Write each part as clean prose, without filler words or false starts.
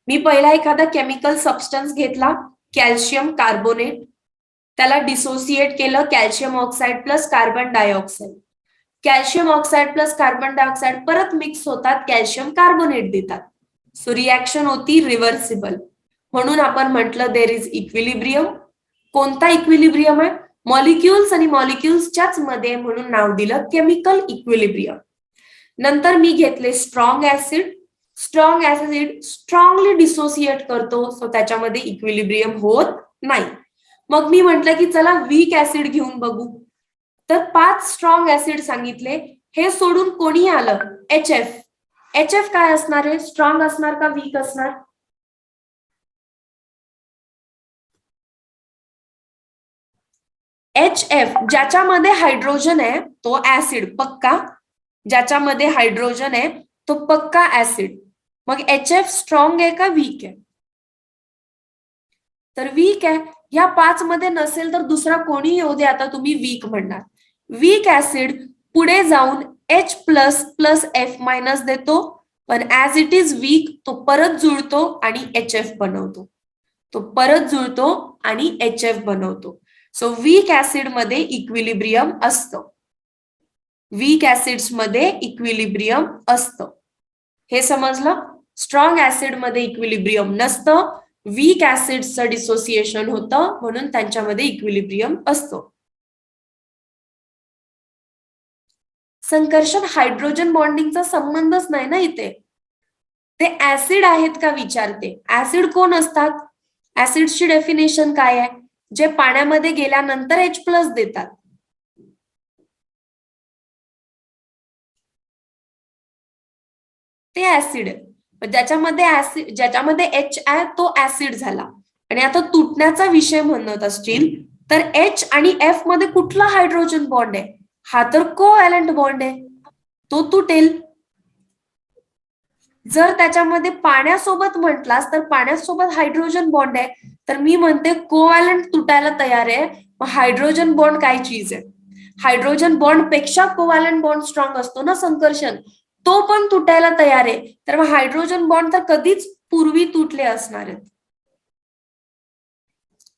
मी पहिला एखादा chemical substance घेतला, कॅल्शियम कार्बोनेट, त्याला डिसोसिएट केलं calcium oxide plus carbon dioxide. Calcium oxide plus carbon dioxide परत मिक्स होतात, कॅल्शियम कार्बोनेट देतात. सो रिॲक्शन होती रिव्हर्सिबल. म्हणून आपण म्हटलं देर इज इक्विलिब्रियम. कोणता इक्विलिब्रियम आहे? मॉलिक्युल्स आणि मॉलिक्युल्सच्याच मध्ये, म्हणून नाव दिलं केमिकल इक्विलिब्रियम. नंतर मी घेतले strong acid. Strong acid strongly dissociate करतो, सो त्याच्यामध्ये इक्विलिब्रियम होत नाही. मग मी म्हटलं की चला वीक ऍसिड घेऊन बघू. तर 5 स्ट्रॉंग ऍसिड सांगितले. हे सोडून कोणी आलं? HF. HF काय असणार आहे? स्ट्रॉंग असणार का वीक असणार? HF ज्याच्यामध्ये हायड्रोजन आहे तो ऍसिड पक्का. ज्याच्यामध्ये हायड्रोजन आहे तो पक्का ऍसिड. मग HF स्ट्रॉंग आहे का वीक आहे? तर वीक आहे. या 5 मध्ये नसेल तर दुसरा कोणी येऊ दे, आता तुम्ही वीक म्हणणार. वीक ऍसिड पुढे जाऊन H plus plus F minus देतो, पण ऍज इट इज वीक तो परत जुळतो आणि HF बनवतो. तो परत जुळतो आणि HF बनवतो. सो वीक ऍसिड मध्ये इक्विलिब्रियम असतं. वीक ऍसिड्स मध्ये इक्विलिब्रियम असतं. हे समजलं? स्ट्रॉंग ऍसिड मध्ये इक्विलिब्रियम नसतं. वीक ऍसिडचं डिसोसिएशन होतं, म्हणून त्यांच्यामध्ये इक्विलिब्रियम असतो. संकर्षण हायड्रोजन बॉन्डिंगचा संबंधच नाही ना इथे. ते ऍसिड आहेत का विचारते. ऍसिड कोण असतात? ऍसिडची डेफिनेशन काय आहे? जे पाण्यामध्ये गेल्यानंतर H प्लस देतात. ते ऍसिड आहे. ज्याच्यामध्ये H आहे तो ऍसिड झाला. आणि आता तुटण्याचा विषय म्हणत असतील तर H आणि F मध्ये कुठला हायड्रोजन बॉन्ड आहे? हा तर कोव्हॅलंट बॉन्ड आहे, तो तुटेल. जर त्याच्यामध्ये पाण्यासोबत म्हटलास तर पाण्यासोबत हायड्रोजन बॉन्ड आहे, तर मी म्हणते कोव्हॅलंट तुटायला तयार आहे. मग हायड्रोजन बॉन्ड काय चीज आहे? हायड्रोजन बॉन्ड पेक्षा कोव्हॅलंट बॉन्ड स्ट्रॉंग असतो ना संकर्षण, तो पण तुटायला तयार आहे. तर मग हायड्रोजन बॉन्ड तर कधीच पूर्वी तुटले असणार आहेत.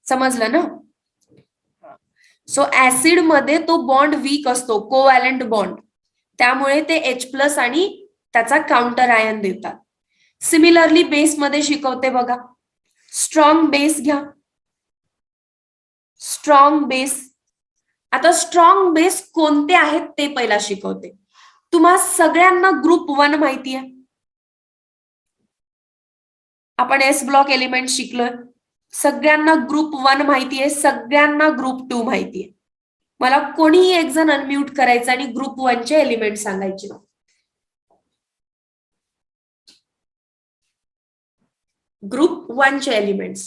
समजलं ना? सो ऍसिड मध्ये तो बॉन्ड वीक असतो, कोव्हॅलंट बॉन्ड, त्यामुळे ते H प्लस आणि त्याचा काउंटर आयन देतात. सिमिलरली बेस मध्ये शिकवते बघा. स्ट्रॉंग बेस घ्या. Strong base. आता स्ट्रॉंग बेस कोणते आहेत ते पहिला शिकवते. तुम्हा सगळ्यांना ग्रुप 1 माहिती आहे. आपण S ब्लॉक एलिमेंट शिकलोय. सगळ्यांना ग्रुप 1 माहिती आहे, सगळ्यांना ग्रुप 2 माहिती आहे. मला कोणीही एक जण अनम्यूट करायचं आणि ग्रुप 1 चे एलिमेंट सांगायचे. ग्रुप 1 चे elements.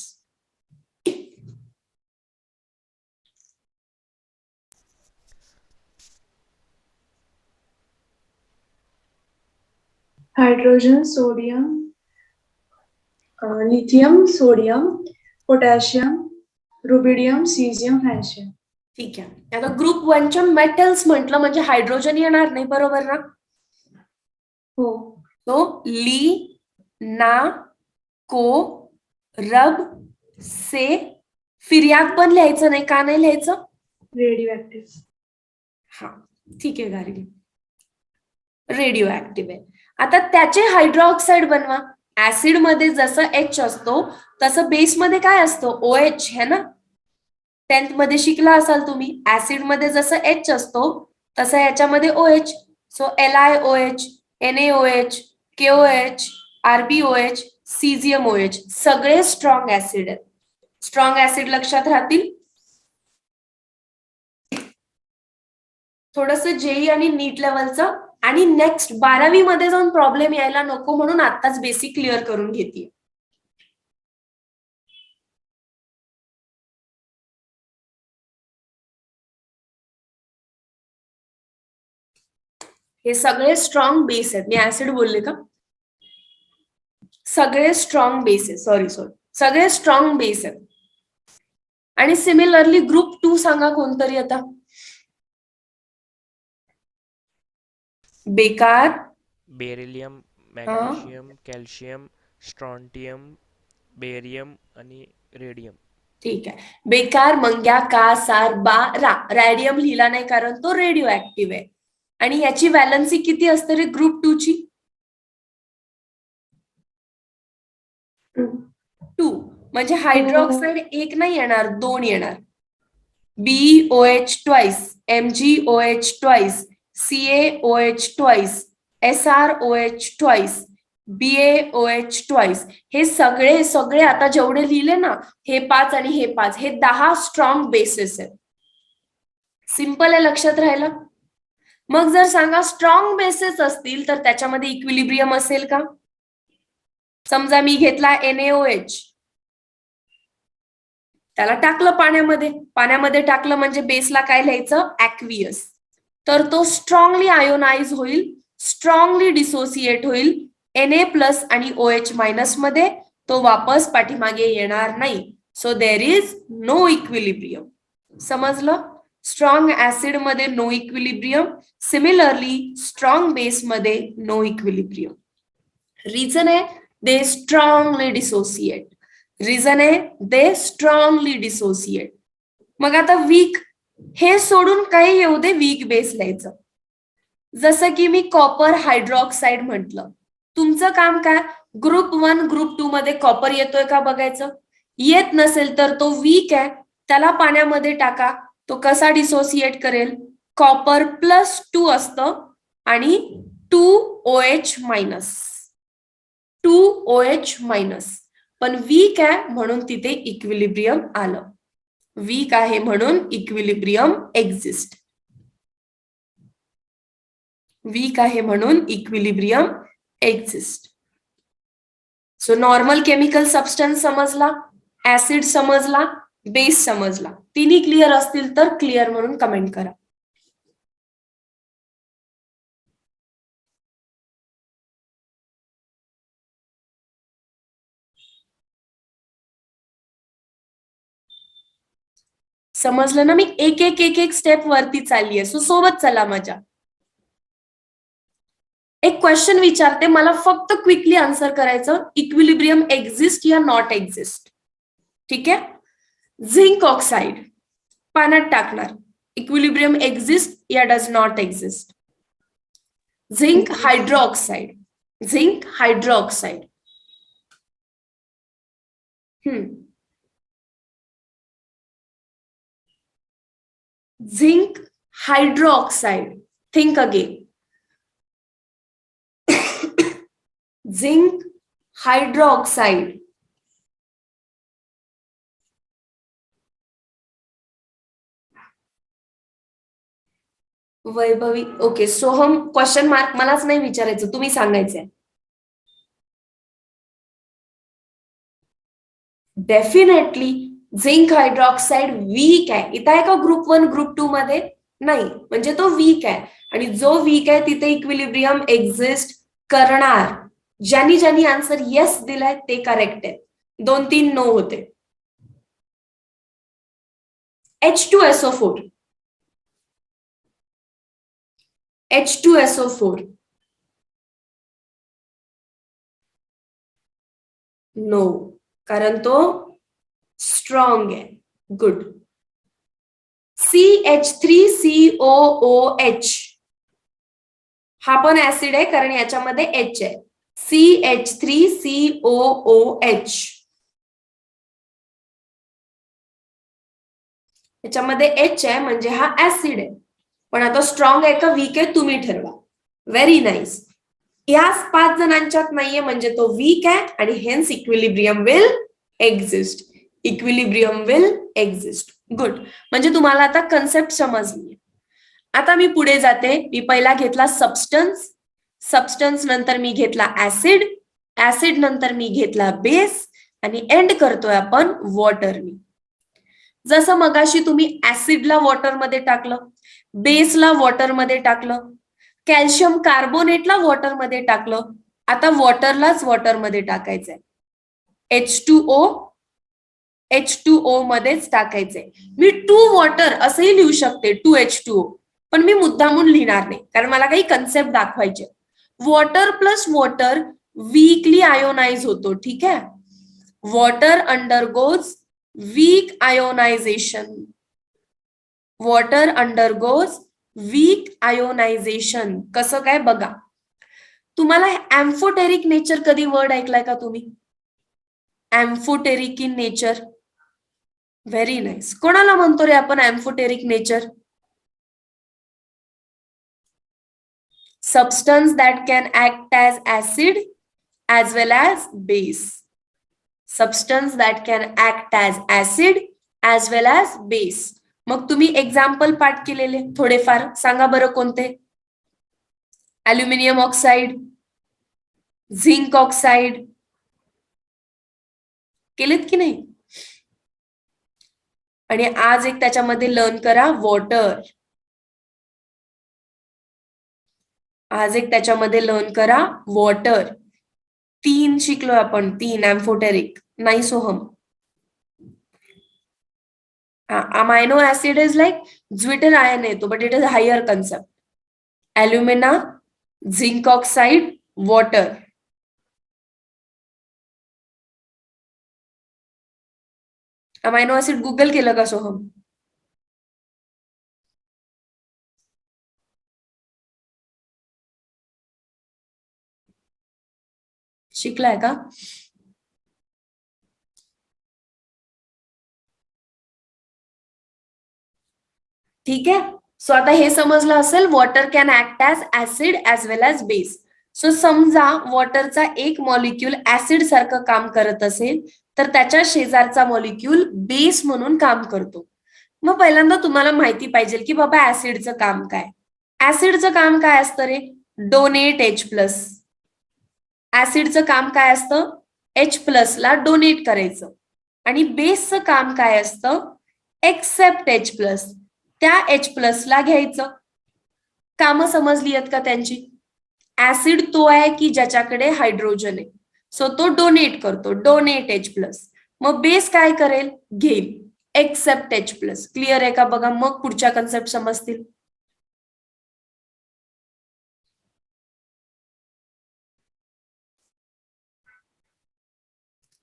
Hydrogen, sodium, lithium, sodium, potassium, rubidium, cesium, francium. ठीक आहे. आता ग्रुप 1 च्या मेटल्स म्हटलं म्हणजे हायड्रोजन येणार नाही, बरोबर ना? हो. तो ली, ना, को, रब, से. फिर्याद पण लिहायचं नाही. का नाही लिहायचं? Radio active. हा ठीक आहे गार्गी. रेडिओ ऍक्टिव्ह आहे. आता त्याचे हायड्रोऑक्साईड बनवा. ऍसिड मध्ये जसं H असतो तसं बेस मध्ये काय असतो? OH है ना? 10th मध्ये शिकला असाल तुम्ही. ऍसिड मध्ये जसं H असतो तसं याच्यामध्ये OH. So LiOH, NaOH, KOH, RbOH, CgMOH सगळे स्ट्रॉंग ऍसिड आहेत. स्ट्रॉंग ऍसिड लक्षात राहतील. थोडस जेई आणि नीट लेवलचं, आणि नेक्स्ट 12वी मध्ये जाऊन प्रॉब्लेम यायला नको म्हणून आताच बेसिक क्लिअर करून घेते. हे सगळे स्ट्रॉंग बेस आहेत. मी ऍसिड बोलले का? सगळे स्ट्रॉंग बेस आहे. सॉरी सगळे स्ट्रॉंग बेस आहेत. आणि सिमिलरली ग्रुप 2 सांगा कोणतरी आता. बेकार. Beryllium, magnesium, calcium, strontium, barium आणि रेडियम. ठीक आहे. बेकार, मंग्या, का, सार, बा, रा. रॅडियम लिहिला नाही कारण तो रेडिओ ऍक्टिव्ह आहे. आणि याची व्हॅलन्सी किती असते रे ग्रुप 2 ची? 2. म्हणजे हायड्रॉक्साईड एक नाही येणार, 2 येणार. BOH twice, MgOH twice, CaOH twice, SrOH twice, BaOH twice. हे सगळे आता जेवढे लिहिले ना, हे 5 आणि हे 5, हे 10 स्ट्रॉंग बेसेस आहेत. सिंपल आहे, लक्षात राहिलं. मग जर सांगा स्ट्रॉंग बेसेस असतील तर त्याच्यामध्ये इक्विलिब्रियम असेल का? समजा मी घेतला NaOH, त्याला टाकलं पाण्यामध्ये टाकलं म्हणजे बेसला काय लिहायचं? ऍक्वियस. तर तो स्ट्रॉंगली आयोनाइज होईल, स्ट्रॉंगली डिसोसिएट होईल Na+ आणि OH- मध्ये. तो वापस पाठीमागे येणार नाही. So there is no equilibrium. समजलं? स्ट्रॉंग ऍसिड मध्ये no equilibrium, similarly strong base मध्ये नो इक्विलिब्रियम. रिझन आहे दे स्ट्रॉंगली डिसोसिएट. रिझन आहे दे स्ट्रॉंगली डिसोसिएट. मग आता वीक, हे सोडून काही येऊ दे, वीक बेस लिहायचं. जसं की मी कॉपर हायड्रॉक्साईड म्हटलं. तुमचं काम काय? ग्रुप 1 ग्रुप 2 मध्ये कॉपर येतोय का बघायचं. येत नसेल तर तो वीक आहे, त्याला पाण्यामध्ये टाका. तो कसा डिसोसिएट करेल? कॉपर +2 असतं आणि 2OH-. 2OH-. पण वीक आहे म्हणून तिथे इक्विलिब्रियम आलं. वीक आहे म्हणून इक्विलिब्रियम एक्झिस्ट. वीक आहे म्हणून equilibrium exist. So normal chemical substance समजला, ऍसिड समजला, बेस समजला. तिन्ही क्लिअर असतील तर क्लिअर म्हणून कमेंट करा. समजलं ना? मी एक एक स्टेप वरती चालली आहे. सो सोबत चला माझ्या. एक क्वेश्चन विचारते, मला फक्त क्विकली आन्सर करायचं. इक्विलिब्रियम एक्झिस्ट या नॉट एक्झिस्ट? ठीक आहे. झिंक ऑक्साइड पाण्यात टाकणार, इक्विलिब्रियम एक्झिस्ट या does not exist? Zinc hydroxide, zinc hydroxide. Zinc hydroxide, think again. Zinc hydroxide. Vaibhavi, okay. Soham, question mark मलाच नाही विचारायचं, तुम्ही सांगायचंय. डेफिनेटली झिंक हायड्रॉक्साइड वीक आहे. इथं आहे का ग्रुप 1 ग्रुप 2 मध्ये? नाही, म्हणजे तो वीक आहे. आणि जो वीक आहे तिथे इक्विलिब्रियम एक्झिस्ट करणार. ज्यांनी आन्सर येस दिलाय ते करेक्ट आहे. 2-3 नो होते. H2SO4, H2SO4 नो, कारण तो स्ट्रॉंग आहे. गुड. CH3COOH हा पण ऍसिड आहे कारण याच्यामध्ये H आहे. CH3COOH याच्यामध्ये H आहे म्हणजे हा ऍसिड आहे. पण आता स्ट्रॉंग आहे का वीक आहे तुम्ही ठरवा. Very nice. याच 5 जणांच्यात नाहीये म्हणजे तो वीक आहे आणि hence equilibrium will exist. Equilibrium will exist. Good. म्हणजे तुम्हाला आता कन्सेप्ट समजली. आता मी पुढे जाते. मी पहिला घेतला सबस्टन्स, सबस्टन्स नंतर मी घेतला ऍसिड, ऍसिड नंतर मी घेतला बेस आणि एंड करतोय आपण वॉटरनी. जसं मगाशी तुम्ही ऍसिडला वॉटरमध्ये टाकलं, बेसला वॉटरमध्ये टाकलं, कॅल्शियम कार्बोनेटला वॉटरमध्ये टाकलं, आता वॉटरलाच वॉटरमध्ये टाकायचंय. H2O मध्येच टाकायचंय. मी 2 वॉटर असंही लिहू शकते, 2H2O, पण मी मुद्दामून लिहिणार नाही कारण मला काही कन्सेप्ट दाखवायचे. Water plus water weakly ionize होतो. ठीक आहे. Water undergoes weak ionization. Water undergoes weak ionization. कसं काय बघा. तुम्हाला एम्फोटेरिक नेचर कधी वर्ड ऐकलाय का तुम्ही? Amphoteric in nature. Very nice. कोणाला म्हणतो रे आपण amphoteric nature? Substance that can act as acid as well as base. Substance that can act as acid as well as base. मग तुम्ही एक्झाम्पल पाठ केलेले थोडेफार सांगा बरं कोणते? अल्युमिनियम ऑक्साइड, झिंक ऑक्साइड केलेत की नाही? आणि आज एक त्याच्यामध्ये लर्न करा वॉटर. आज एक त्याच्यामध्ये लर्न करा वॉटर. 3 शिकलो आपण. 3 एम्फोटेरिक. नाही Soham. Amino acid is like zwitterion आयन येतो but it is higher concept. Alumina, zinc oxide, water. Amino acid Google केलं का सोहम? शिकलाय का? ठीक आहे. सो आता हे समजलं असेल water can act as acid as well as base. So समजा वॉटरचा एक मॉलिक्यूल ऍसिड सारखं काम करत असेल तर त्याच्या शेजारचा मॉलिक्यूल बेस म्हणून काम करतो. मग पहिल्यांदा तुम्हाला माहिती पाहिजे की बाबा ऍसिडचं काम काय. ऍसिडचं काम काय असतं रे? Donate H+. ऍसिडचं काम काय असतं? H+ ला डोनेट करायचं. आणि बेसचं काम काय असतं? Accept H+. त्या H+ ला घ्यायचं. कामं समजली आहेत का त्यांची? ऍसिड तो आहे की ज्याच्याकडे हायड्रोजन आहे. सो तो डोनेट करतो. Donate H+. मग बेस काय करेल? घेईल एक्सेप्ट H+. क्लिअर आहे का बघा. मग पुढच्या कन्सेप्ट समजतील.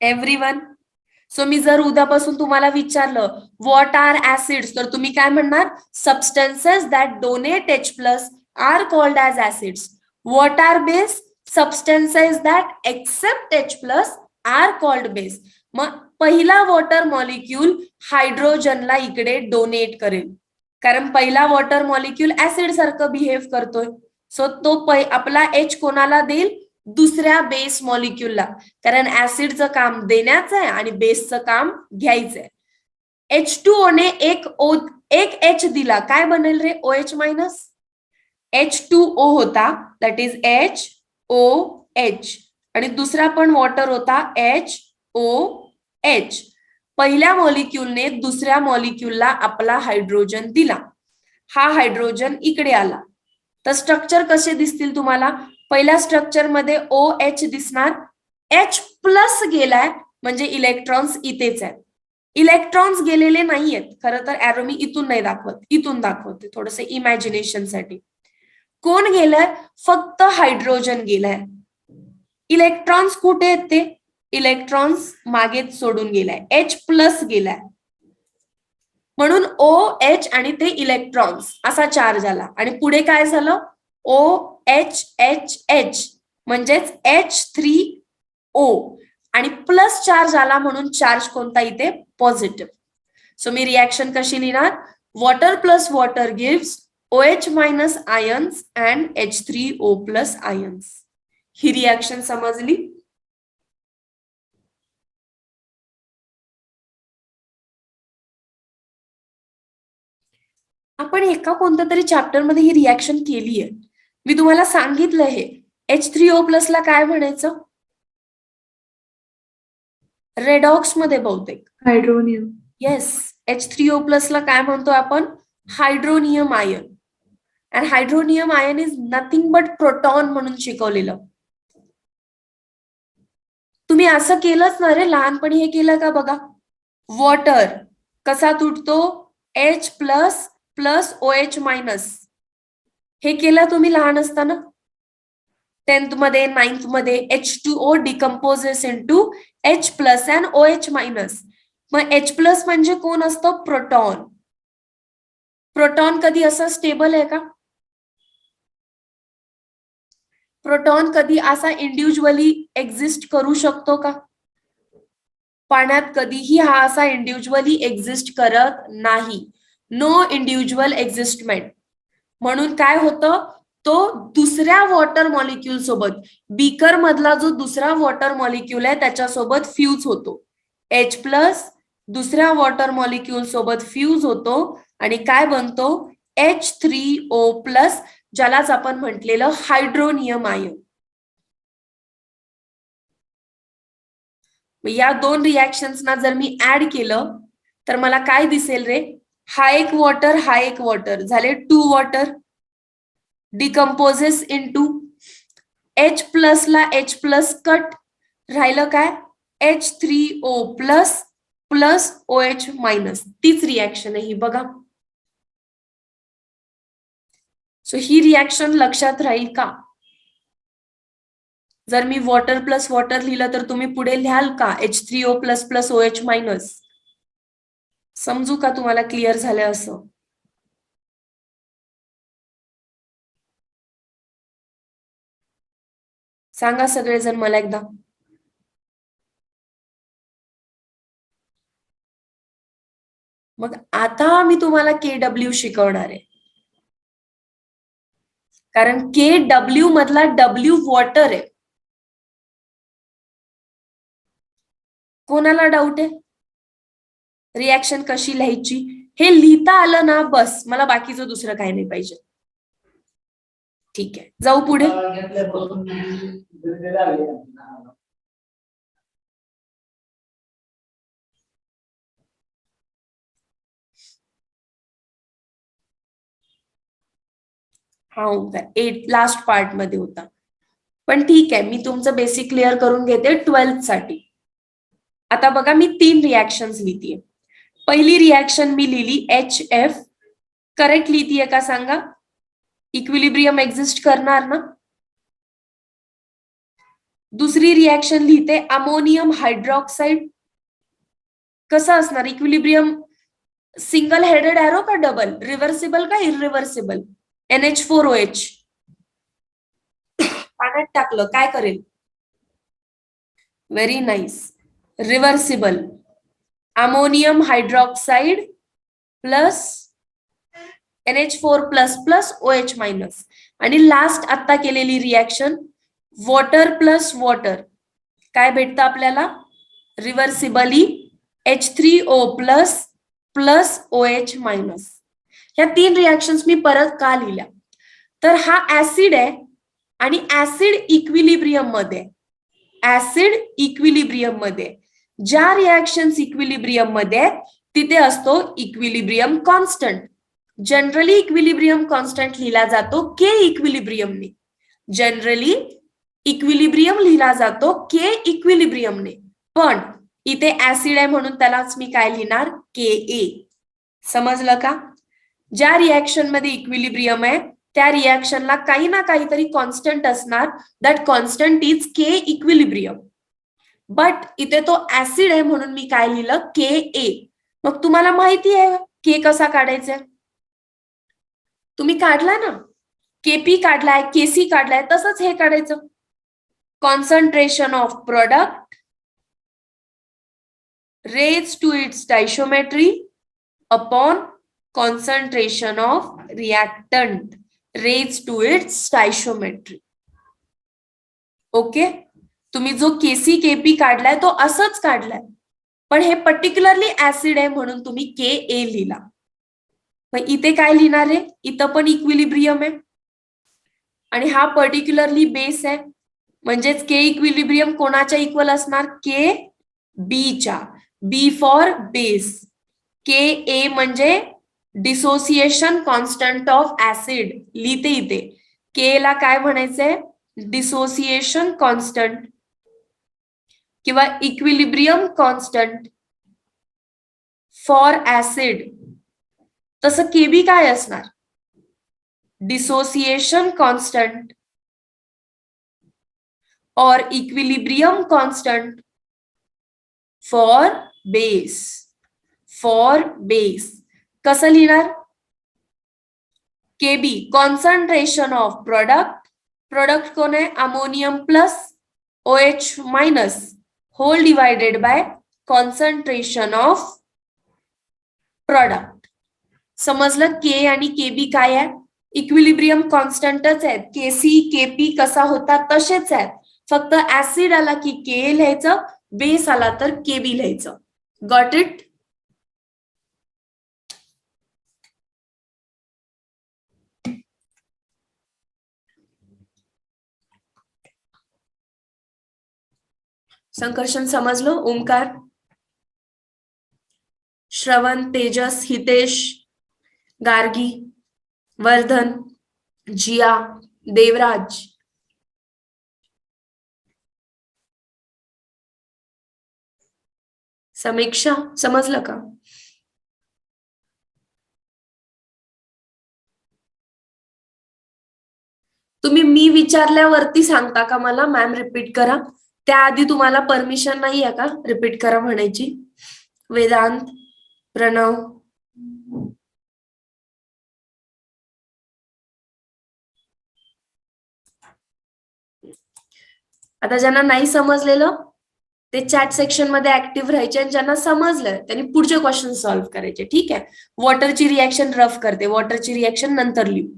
एव्हरीवन. सो मी जर उद्यापासून तुम्हाला विचारलं व्हॉट आर ऍसिड्स तर तुम्ही काय म्हणणार? Substances that donate H+ are called as acids. What are base? Substances that accept H+ are called base. मग पहिला वॉटर मॉलिक्यूल हायड्रोजनला इकडे डोनेट करेल कारण पहिला वॉटर मॉलिक्यूल ऍसिड सारखं बिहेव करतोय. सो तो आपला H कोणाला देईल? दुसऱ्या बेस मॉलिक्यूलला. कारण ऍसिडचं काम देण्याचं आहे आणि बेसचं काम घ्यायचंय. H2O ने एक H दिला. काय बनेल रे? OH-. H2O होता दॅट इज HOH. आणि दुसरा पण वॉटर होता HOH. पहिल्या मॉलिक्यूलने दुसऱ्या मॉलिक्यूलला आपला हायड्रोजन दिला. हा हायड्रोजन इकडे आला. तर स्ट्रक्चर कसे दिसतील तुम्हाला? पहिल्या स्ट्रक्चर मध्ये OH दिसणार. H+ गेलाय म्हणजे इलेक्ट्रॉन्स इथेच आहेत. इलेक्ट्रॉन्स गेलेले नाहीयेत. खरं तर एरो मी इथून नाही दाखवत, इथून दाखवते थोडस इमॅजिनेशन साठी. कोण गेलाय? फक्त हायड्रोजन गेलाय. इलेक्ट्रॉन्स कुठे आहेत ते? इलेक्ट्रॉन्स मागेच सोडून गेलाय. H+ गेलाय. म्हणून OH आणि ते इलेक्ट्रॉन्स असा चार्ज आला. आणि पुढे काय झालं? OHHH म्हणजेच H3O. आणि प्लस चार्ज आला म्हणून चार्ज कोणता इथे? पॉझिटिव्ह. सो मी रिॲक्शन कशी लिहिणार? Water plus water gives OH- ions and H3O+ ions. He reaction समजली? आपण एका कोणत्या तरी चॅप्टर मध्ये ही रिॲक्शन केली आहे. मी तुम्हाला सांगितलं हे. H3O+ ला काय म्हणायचं? रेडॉक्स मध्ये बहुतेक हायड्रोनियम. येस. H3O+ ला काय म्हणतो आपण? Hydronium ion. And hydronium ion is nothing but proton म्हणून शिकवलेलं. तुम्ही असं केलंच ना रे लहानपणी? हे केलं का बघा. वॉटर कसा तुटतो? H+ OH-. हे केलं तुम्ही लहान असताना? 10th मध्ये 9th मध्ये H2O decomposes into H plus and OH minus. मग H प्लस म्हणजे कोण असतं? प्रोटॉन. प्रोटॉन कधी असा स्टेबल आहे का? प्रोटॉन कधी असा इंडिव्हिज्युअली एक्झिस्ट करू शकतो का? पाण्यात कधीही हा असा इंडिव्हिज्युअली एक्झिस्ट करत नाही. No individual existment. म्हणून काय होतं? तो दुसऱ्या वॉटर मॉलिक्यूल सोबत, बीकर मधला जो दुसरा वॉटर मॉलिक्यूल आहे त्याच्यासोबत फ्यूज होतो. H प्लस दुसऱ्या वॉटर मॉलिक्यूल सोबत फ्यूज होतो आणि काय बनतो? H3O प्लस, ज्यालाच आपण म्हटलेलं हायड्रोनियम आयन. या दोन रिॲक्शन्सना जर मी ऍड केलं तर मला काय दिसेल रे? हा एक वॉटर, हा एक वॉटर, झाले 2 water. Decomposes into H plus ला H प्लस कट, राहिलं काय? H3O plus plus OH minus. तीच रिॲक्शन आहे ही बघा. सो ही रिॲक्शन लक्षात राहील का? जर मी वॉटर प्लस वॉटर लिहिलं तर तुम्ही पुढे लिहाल का H3O plus plus OH minus? समजू का तुम्हाला क्लिअर झालं असं? सांगा सगळेजण मला एकदा. मग आता मी तुम्हाला KW शिकवणार आहे. कारण KW मधला W वॉटर आहे. कोणाला डाऊट आहे? रिॲक्शन कशी लिहायची हे लिहिता आलं ना बस, मला बाकीचं दुसरं काही नाही पाहिजे. ठीक आहे, जाऊ पुढे. हा होता 8 लास्ट पार्ट मध्ये होता. पण ठीक आहे, मी तुमचं बेसिक क्लिअर करून घेते 12th साठी. आता बघा मी 3 रिॲक्शन्स लिहितीये. पहिली रिॲक्शन मी लिहिली HF. करेक्ट लिहितीये का सांगा? इक्विलिब्रियम एक्झिस्ट करणार ना? दुसरी रिॲक्शन लिहिते अमोनियम हायड्रॉक्साईड. कसं असणार इक्विलिब्रियम? सिंगल हेडेड एरो का डबल? रिव्हर्सिबल का इरिव्हर्सिबल? NH4OH पाण्यात टाकलं काय करेल? Very nice, reversible. Ammonium hydroxide plus NH4 plus plus OH minus. आणि लास्ट आता केलेली रिॲक्शन वॉटर प्लस वॉटर, काय भेटतं आपल्याला? रिव्हर्सिबली H3O plus plus OH minus. ह्या 3 रिॲक्शन्स मी परत का लिहिल्या? तर हा ऍसिड आहे आणि ऍसिड इक्विलिब्रियम मध्ये, ऍसिड इक्विलिब्रियम मध्ये ज्या रिॲक्शन्स इक्विलिब्रियम मध्ये तिथे असतो equilibrium constant. Generally equilibrium constant लिहिला जातो K इक्विलिब्रियमने. जनरली इक्विलिब्रियम लिहिला जातो K इक्विलिब्रियमने. पण इथे ऍसिड आहे म्हणून त्यालाच मी काय लिहिणार? Ka. समजलं का? ज्या रिॲक्शन मध्ये इक्विलिब्रियम आहे त्या रिॲक्शनला काही ना काहीतरी कॉन्स्टंट असणार. That constant is K equilibrium. But इथे तो ऍसिड आहे म्हणून मी काय लिहिलं? Ka. मग तुम्हाला माहिती आहे K कसा काढायचा? तुम्ही काढला ना, KP काढलाय, KC काढलाय, तसंच हे काढायचं. Concentration of product raise to its stoichiometry upon concentration of reactant raised to its stoichiometry. Okay, तुम्ही जो KC KP काढलाय तो असंच काढलाय, पण हे पर्टिक्युलरली ऍसिड आहे म्हणून तुम्ही Ka लिहिला. मग इथे काय लिहिणार आहे? इथं पण इक्विलिब्रियम आहे आणि हा पर्टिक्युलरली बेस आहे, म्हणजेच K इक्विलिब्रियम कोणाच्या इक्वल असणार? KB च्या. B for base. Ka म्हणजे डिसोसिएशन कॉन्स्टंट ऑफ ऍसिड. लिहिते इथे K ला काय म्हणायचंय? डिसोसिएशन कॉन्स्टंट किंवा इक्विलिब्रियम कॉन्स्टंट फॉर ऍसिड. तसं KB काय असणार? Dissociation constant or equilibrium constant for base. For base कसं लिहिणार? KB concentration of product. Product कोण आहे? Ammonium plus OH minus whole divided by concentration of product. समजलं? K आणि केबी काय आहे? इक्विलिब्रियम कॉन्स्टंटच आहेत. केसी केपी कसा होता तसेच आहेत. फक्त ऍसिड आला की के लिहायचं, बेस आला तर केबी लिहायचं. Got it? संकर्षण समजलं? ओमकार, श्रवण, तेजस, हितेश, गार्गी, वर्धन, जिया, देवराज, समीक्षा समजलं का? तुम्ही मी विचारल्यावरती सांगता का मला मॅम रिपीट करा? त्याआधी तुम्हाला परमिशन नाही आहे का रिपीट करा म्हणायची? वेदांत, प्रणव, आता ज्यांना नाही समजलेलं ते चॅट सेक्शन मध्ये ऍक्टिव्ह राहायचे आणि ज्यांना समजलं त्यांनी पुढचे क्वेश्चन सॉल्व्ह करायचे. ठीक आहे. वॉटरची रिॲक्शन रफ करते, वॉटरची रिॲक्शन नंतर लिहू.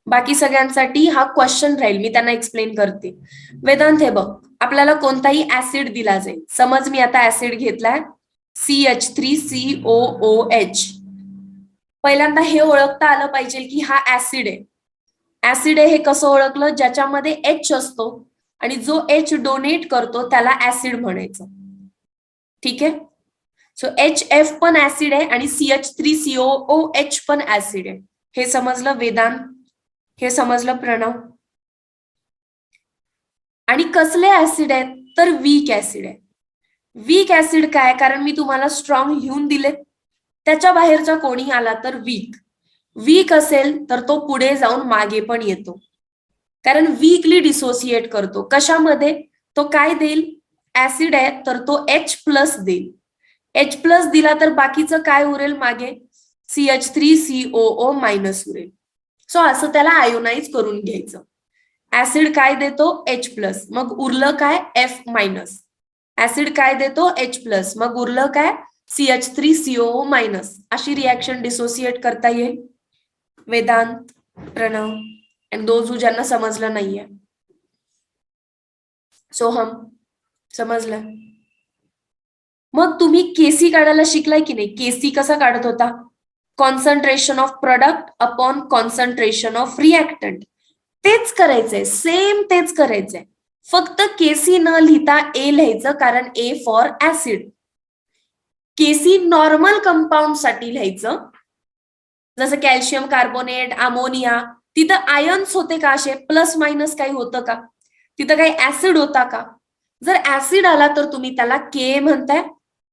बाकी सगळ्यांसाठी हा क्वेश्चन राहील, मी त्यांना एक्सप्लेन करते. वेदांत, हे बघ, आपल्याला कोणताही ऍसिड दिला जाईल. समज मी आता ऍसिड घेतलाय CH3COOH. पहिल्यांदा हे ओळखता आलं पाहिजे की हा ऍसिड आहे. ऍसिड आहे हे कसं ओळखलं? ज्याच्यामध्ये H असतो आणि जो H डोनेट करतो त्याला ऍसिड म्हणायचं. ठीक आहे. सो HF पण ऍसिड आहे आणि CH3COOH पण ऍसिड आहे. हे समजलं वेदांत? हे समजलं प्रणव? आणि कसले ऍसिड आहेत? तर वीक ऍसिड आहे. वीक ऍसिड काय? कारण मी तुम्हाला स्ट्रॉंग लिहून दिले, त्याच्या बाहेरचा कोणी आला तर वीक. वीक असेल तर तो पुढे जाऊन मागे पण येतो, कारण वीकली डिसोसिएट करतो. कशामध्ये? तो काय देईल? ऍसिड आहे तर तो H प्लस देईल. H प्लस दिला तर बाकीचं काय उरेल मागे? CH3COO मायनस उरेल. सो असं त्याला आयोनाइज करून घ्यायचं. ऍसिड काय देतो? H प्लस, मग उरलं काय? F minus. ऍसिड काय देतो? H प्लस, मग उरलं काय? CH3COO minus. अशी रिॲक्शन डिसोसिएट करता येईल. वेदांत, प्रणव आणि दोज ज्यांना समजलं नाहीये. सोहम, समजलं? मग तुम्ही केसी काढायला शिकलाय की नाही? केसी कसा काढत होता? Concentration of product upon concentration of reactant. तेच करायचंय, सेम तेच करायचंय. फक्त केसी न लिहिता ए लिहायचं, कारण A for acid. KC normal compound साठी लिहायचं, जसं कॅल्शियम कार्बोनेट, अमोनिया. तिथं आयन्स होते का? असे प्लस मायनस काही होतं का? तिथं काही ऍसिड होता का? जर ऍसिड आला तर तुम्ही त्याला के म्हणताय.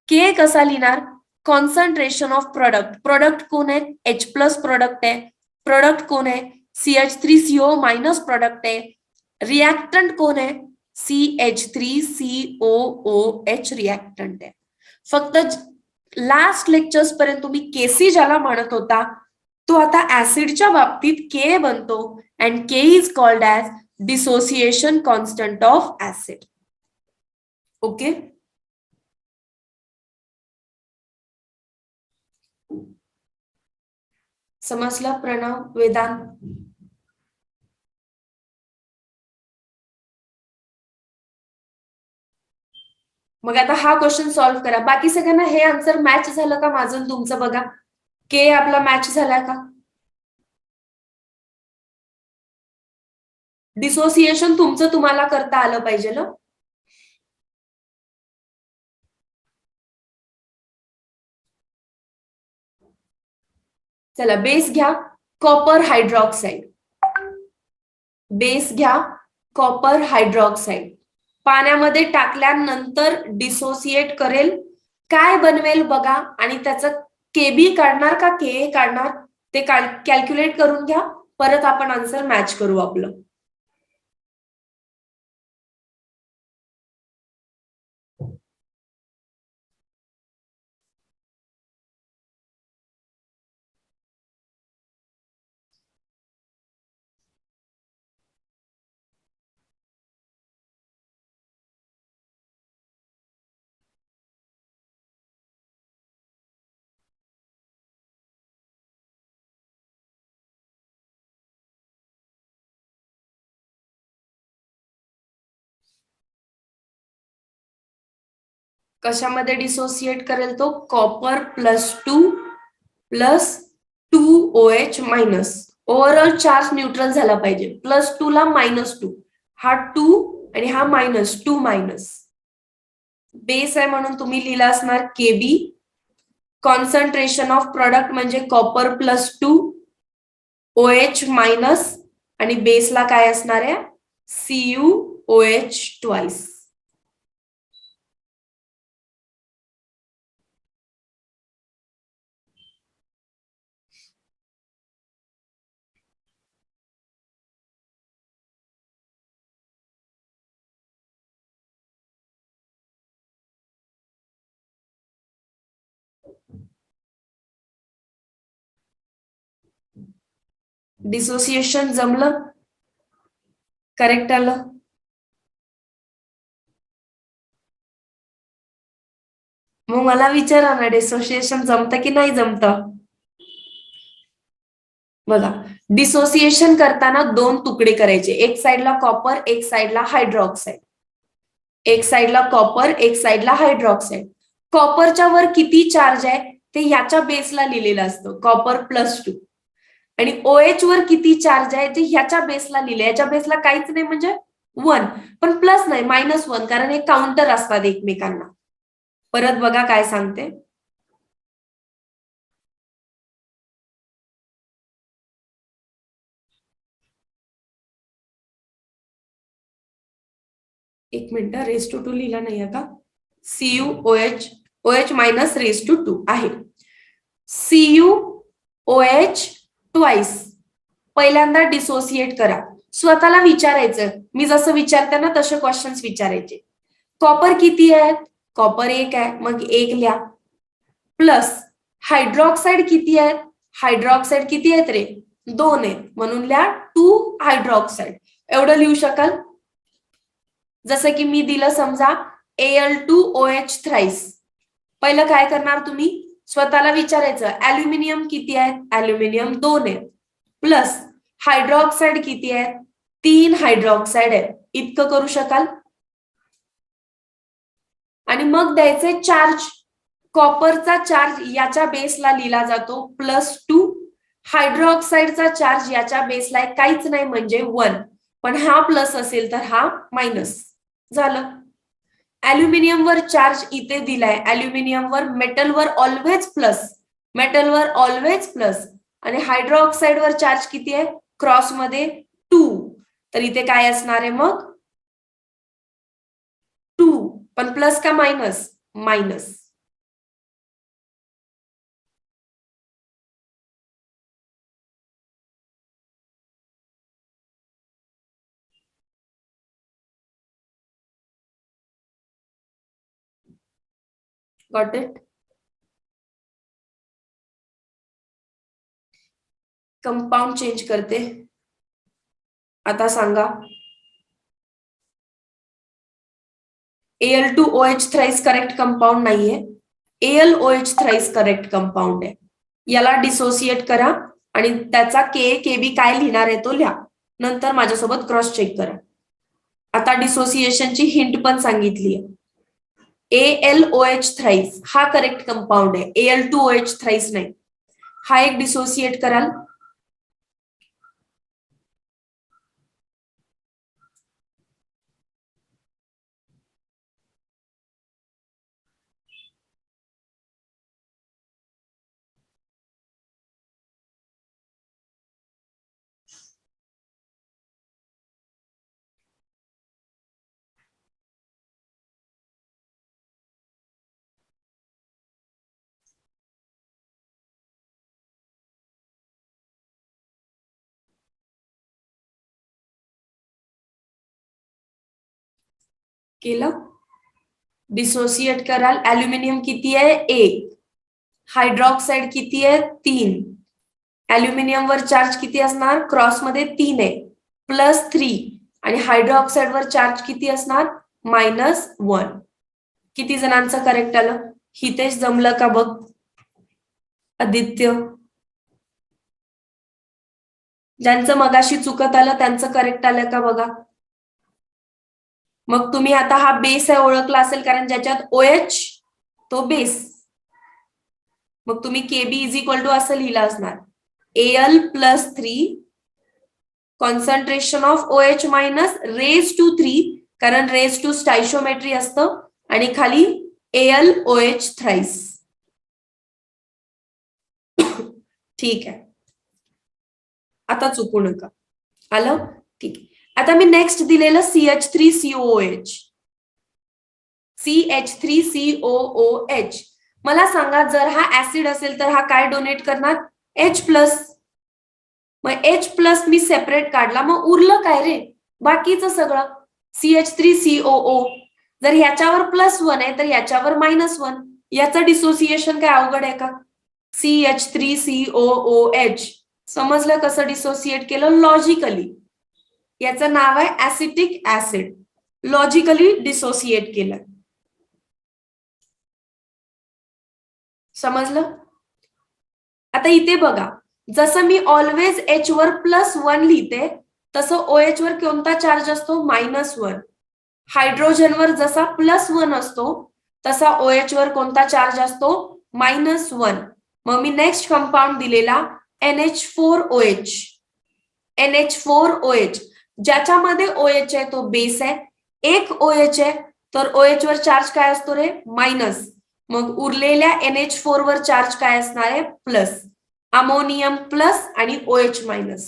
के कसा लिहिणार? Concentration of product. प्रोडक्ट कोण आहे? H प्लस प्रोडक्ट आहे. प्रोडक्ट कोण आहे? CH3CO मायनस प्रोडक्ट आहे. रिॲक्टंट कोण आहे? CH3COOH रिॲक्टंट आहे. फक्त लास्ट लेक्चर्स पर्यंत तुम्ही केसी ज्याला म्हणत होता तो आता ऍसिडच्या बाबतीत के बनतो, and K is called as dissociation constant of acid. Okay. समजला प्रणव, वेदांत? मग आता हा क्वेश्चन सॉल्व्ह करा. बाकी सगळ्यांना हे आन्सर मॅच झालं का माझं तुमचं? बघा, के आपला मॅच झाला का? डिसोसिएशन तुमचं तुम्हाला करता आलं पाहिजे ना. चला, बेस घ्या कॉपर हायड्रॉक्साईड. बेस घ्या कॉपर हायड्रॉक्साईड. पाण्यामध्ये टाकल्यानंतर डिसोसिएट करेल, काय बनवेल बघा, आणि त्याचं केबी काढणार का के काढणार ते कॅल्क्युलेट करून घ्या. परत आपण आन्सर मॅच करू आपलं. कशामध्ये डिसोसिएट करेल तो? Copper +2 minus. Overall charge neutral झाला पाहिजे. +2 ला -2, हा 2 आणि हा -2 मायनस. बेस आहे म्हणून तुम्ही लिहिला असणार केबी. कॉन्सन्ट्रेशन ऑफ प्रोडक्ट म्हणजे कॉपर +2 OH मायनस आणि बेसला काय असणार आहे? CuOH twice. डिसोसिएशन जमलं? करेक्ट आलं? मग मला विचारा ना, डिसोसिएशन जमतं की नाही जमतं? बघा, डिसोसिएशन करताना 2 तुकडे करायचे. एक साइडला कॉपर, एक साइडला हायड्रॉक्साईड. एक साइडला कॉपर, एक साइडला हायड्रॉक्साईड. कॉपरच्या वर किती चार्ज आहे ते ह्याच्या बेसला लिहिलेलं असतं, कॉपर +2. आणि OH वर किती चार्ज आहे ते ह्याच्या बेसला लिहिले. याच्या बेसला काहीच नाही म्हणजे 1, पण प्लस नाही -1, कारण हे काउंटर असतात एकमेकांना. परत बघा काय सांगते. एक मिनिट, (2 लिहिला नाहीये का? CuOH, OH मायनस (2) आहे. CuOH twice. पहिल्यांदा डिसोसिएट करा. स्वतःला विचारायचं, मी जसं विचारते ना तसे क्वेश्चन्स विचारायचे. कॉपर किती आहेत? कॉपर 1 आहे, मग 1 लिहा. प्लस हायड्रॉक्साईड किती आहेत? हायड्रॉक्साईड किती आहेत रे? 2 आहेत, म्हणून लिहा 2 हायड्रॉक्साईड. एवढं लिहू शकाल? जसं की मी दिलं समजा Al2OH थ्राईस. पहिलं काय करणार तुम्ही? स्वतःला विचारायचं ऍल्युमिनियम किती आहेत? ऍल्युमिनियम 2 आहेत. प्लस हायड्रॉक्साईड किती आहेत? 3 हायड्रॉक्साईड आहेत. इतकं करू शकाल? आणि मग द्यायचे चार्ज. कॉपरचा चार्ज याच्या बेसला लिहिला जातो +2. हायड्रॉक्साईडचा चार्ज याच्या बेसला काहीच नाही म्हणजे 1, पण हा प्लस असेल तर हा मायनस. झालं. ऍल्युमिनियम वर चार्ज इथे दिलाय. ऍल्युमिनियम वर, मेटलवर ऑलवेज प्लस, मेटलवर ऑलवेज प्लस. आणि हायड्रॉक्साईड वर चार्ज किती आहे? क्रॉस मध्ये 2. तर इथे काय असणार आहे मग? 2. पण प्लस का minus? Minus. Got it? Compound change करते. आता सांगा, Al2OH थ्राईस करेक्ट कंपाऊंड नाहीये. AlOH थ्राईस करेक्ट कंपाऊंड आहे. याला डिसोसिएट करा आणि त्याचा Ka-Kb काय लिहिणार आहे तो लिहा. नंतर माझ्यासोबत क्रॉस चेक करा. आता डिसोसिएशनची हिंट पण सांगितली आहे. AlOH थ्राईस हा करेक्ट कंपाऊंड आहे, Al2OH थ्राईस नाही. हा एक डिसोसिएट कराल. केलं. डिसोसिएट कराल. ऍल्युमिनियम किती आहे? 1. हायड्रॉक्साईड किती आहे? 3. ऍल्युमिनियम वर चार्ज किती असणार? क्रॉस मध्ये 3 आहे, +3. आणि हायड्रॉक्साईड वर चार्ज किती असणार? -1. किती जणांचं करेक्ट आलं? हितेश जमलं का बघ? आदित्य? ज्यांचं मगाशी चुकत आलं त्यांचं करेक्ट आलं का बघा. मग तुम्ही आता हा बेस आहे ओळखला असेल, कारण ज्याच्यात OH तो बेस. मग तुम्ही केबी इज इक्वल टू असं लिहिलं असणार AL plus 3 concentration of OH minus raise to 3 कारण रेज टू स्टायशोमेट्री असतं आणि खाली AlOH थ्राइस. ठीक आहे, आता चुकू नका. आलं? ठीक आहे. आता मी नेक्स्ट दिलेलं CH3COOH. CH3COOH. मला सांगा जर हा ऍसिड असेल तर हा काय डोनेट करणार? H plus. मग H प्लस मी सेपरेट काढला, मग उरलं काय रे? बाकीचं सगळं CH3COO. जर ह्याच्यावर +1 आहे तर याच्यावर -1. याचं डिसोसिएशन काय अवघड आहे का? CH3COOH. समजलं कसं डिसोसिएट केलं? लॉजिकली. याचं नाव आहे ऍसिटिक ऍसिड. लॉजिकली डिसोसिएट केलं. समजलं? आता इथे बघा, जसं मी ऑलवेज H वर +1 लिहिते तसं OH वर कोणता चार्ज असतो? -1. हायड्रोजनवर जसा +1 असतो तसा OH वर कोणता चार्ज असतो? -1. मग मी नेक्स्ट कंपाऊंड दिलेला NH4OH. NH4OH ज्याच्यामध्ये OH आहे तो बेस आहे. एक OH आहे तर OH वर चार्ज काय असतो रे? मायनस. मग उरलेल्या NH4 वर चार्ज काय असणार आहे? प्लस. अमोनियम प्लस आणि OH मायनस.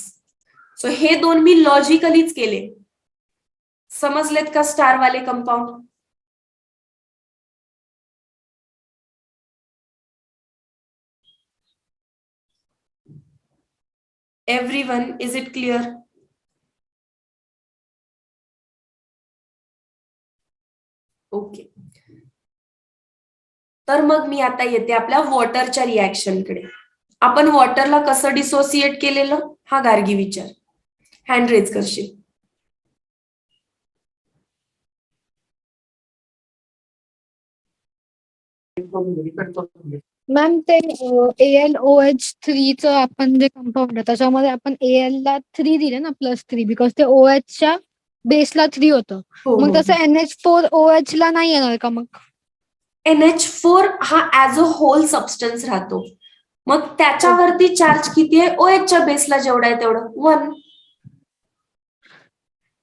सो हे दोन मी लॉजिकलीच केले. समजलेत का स्टार वाले compound? Everyone, is it clear? Okay. तर मग मी आता येते आपल्या वॉटरच्या रिॲक्शनकडे. आपण वॉटरला कसं डिसोसिएट केलेलं हा गार्गी विचार. हँड रेज करशील? मॅम ते AlOH3 च आपण जे कंपाऊंड आहे त्याच्यामध्ये आपण AL ला 3 दिले ना +3 बिकॉज ते OH च्या बेसला 3 होतं. हो, मग हो. तसं NH4OH ला नाही येणार का मग? NH4 हा ऍज अ होल सबस्टन्स राहतो. मग त्याच्यावरती चार्ज किती आहे? OH च्या बेसला जेवढा आहे तेवढं 1.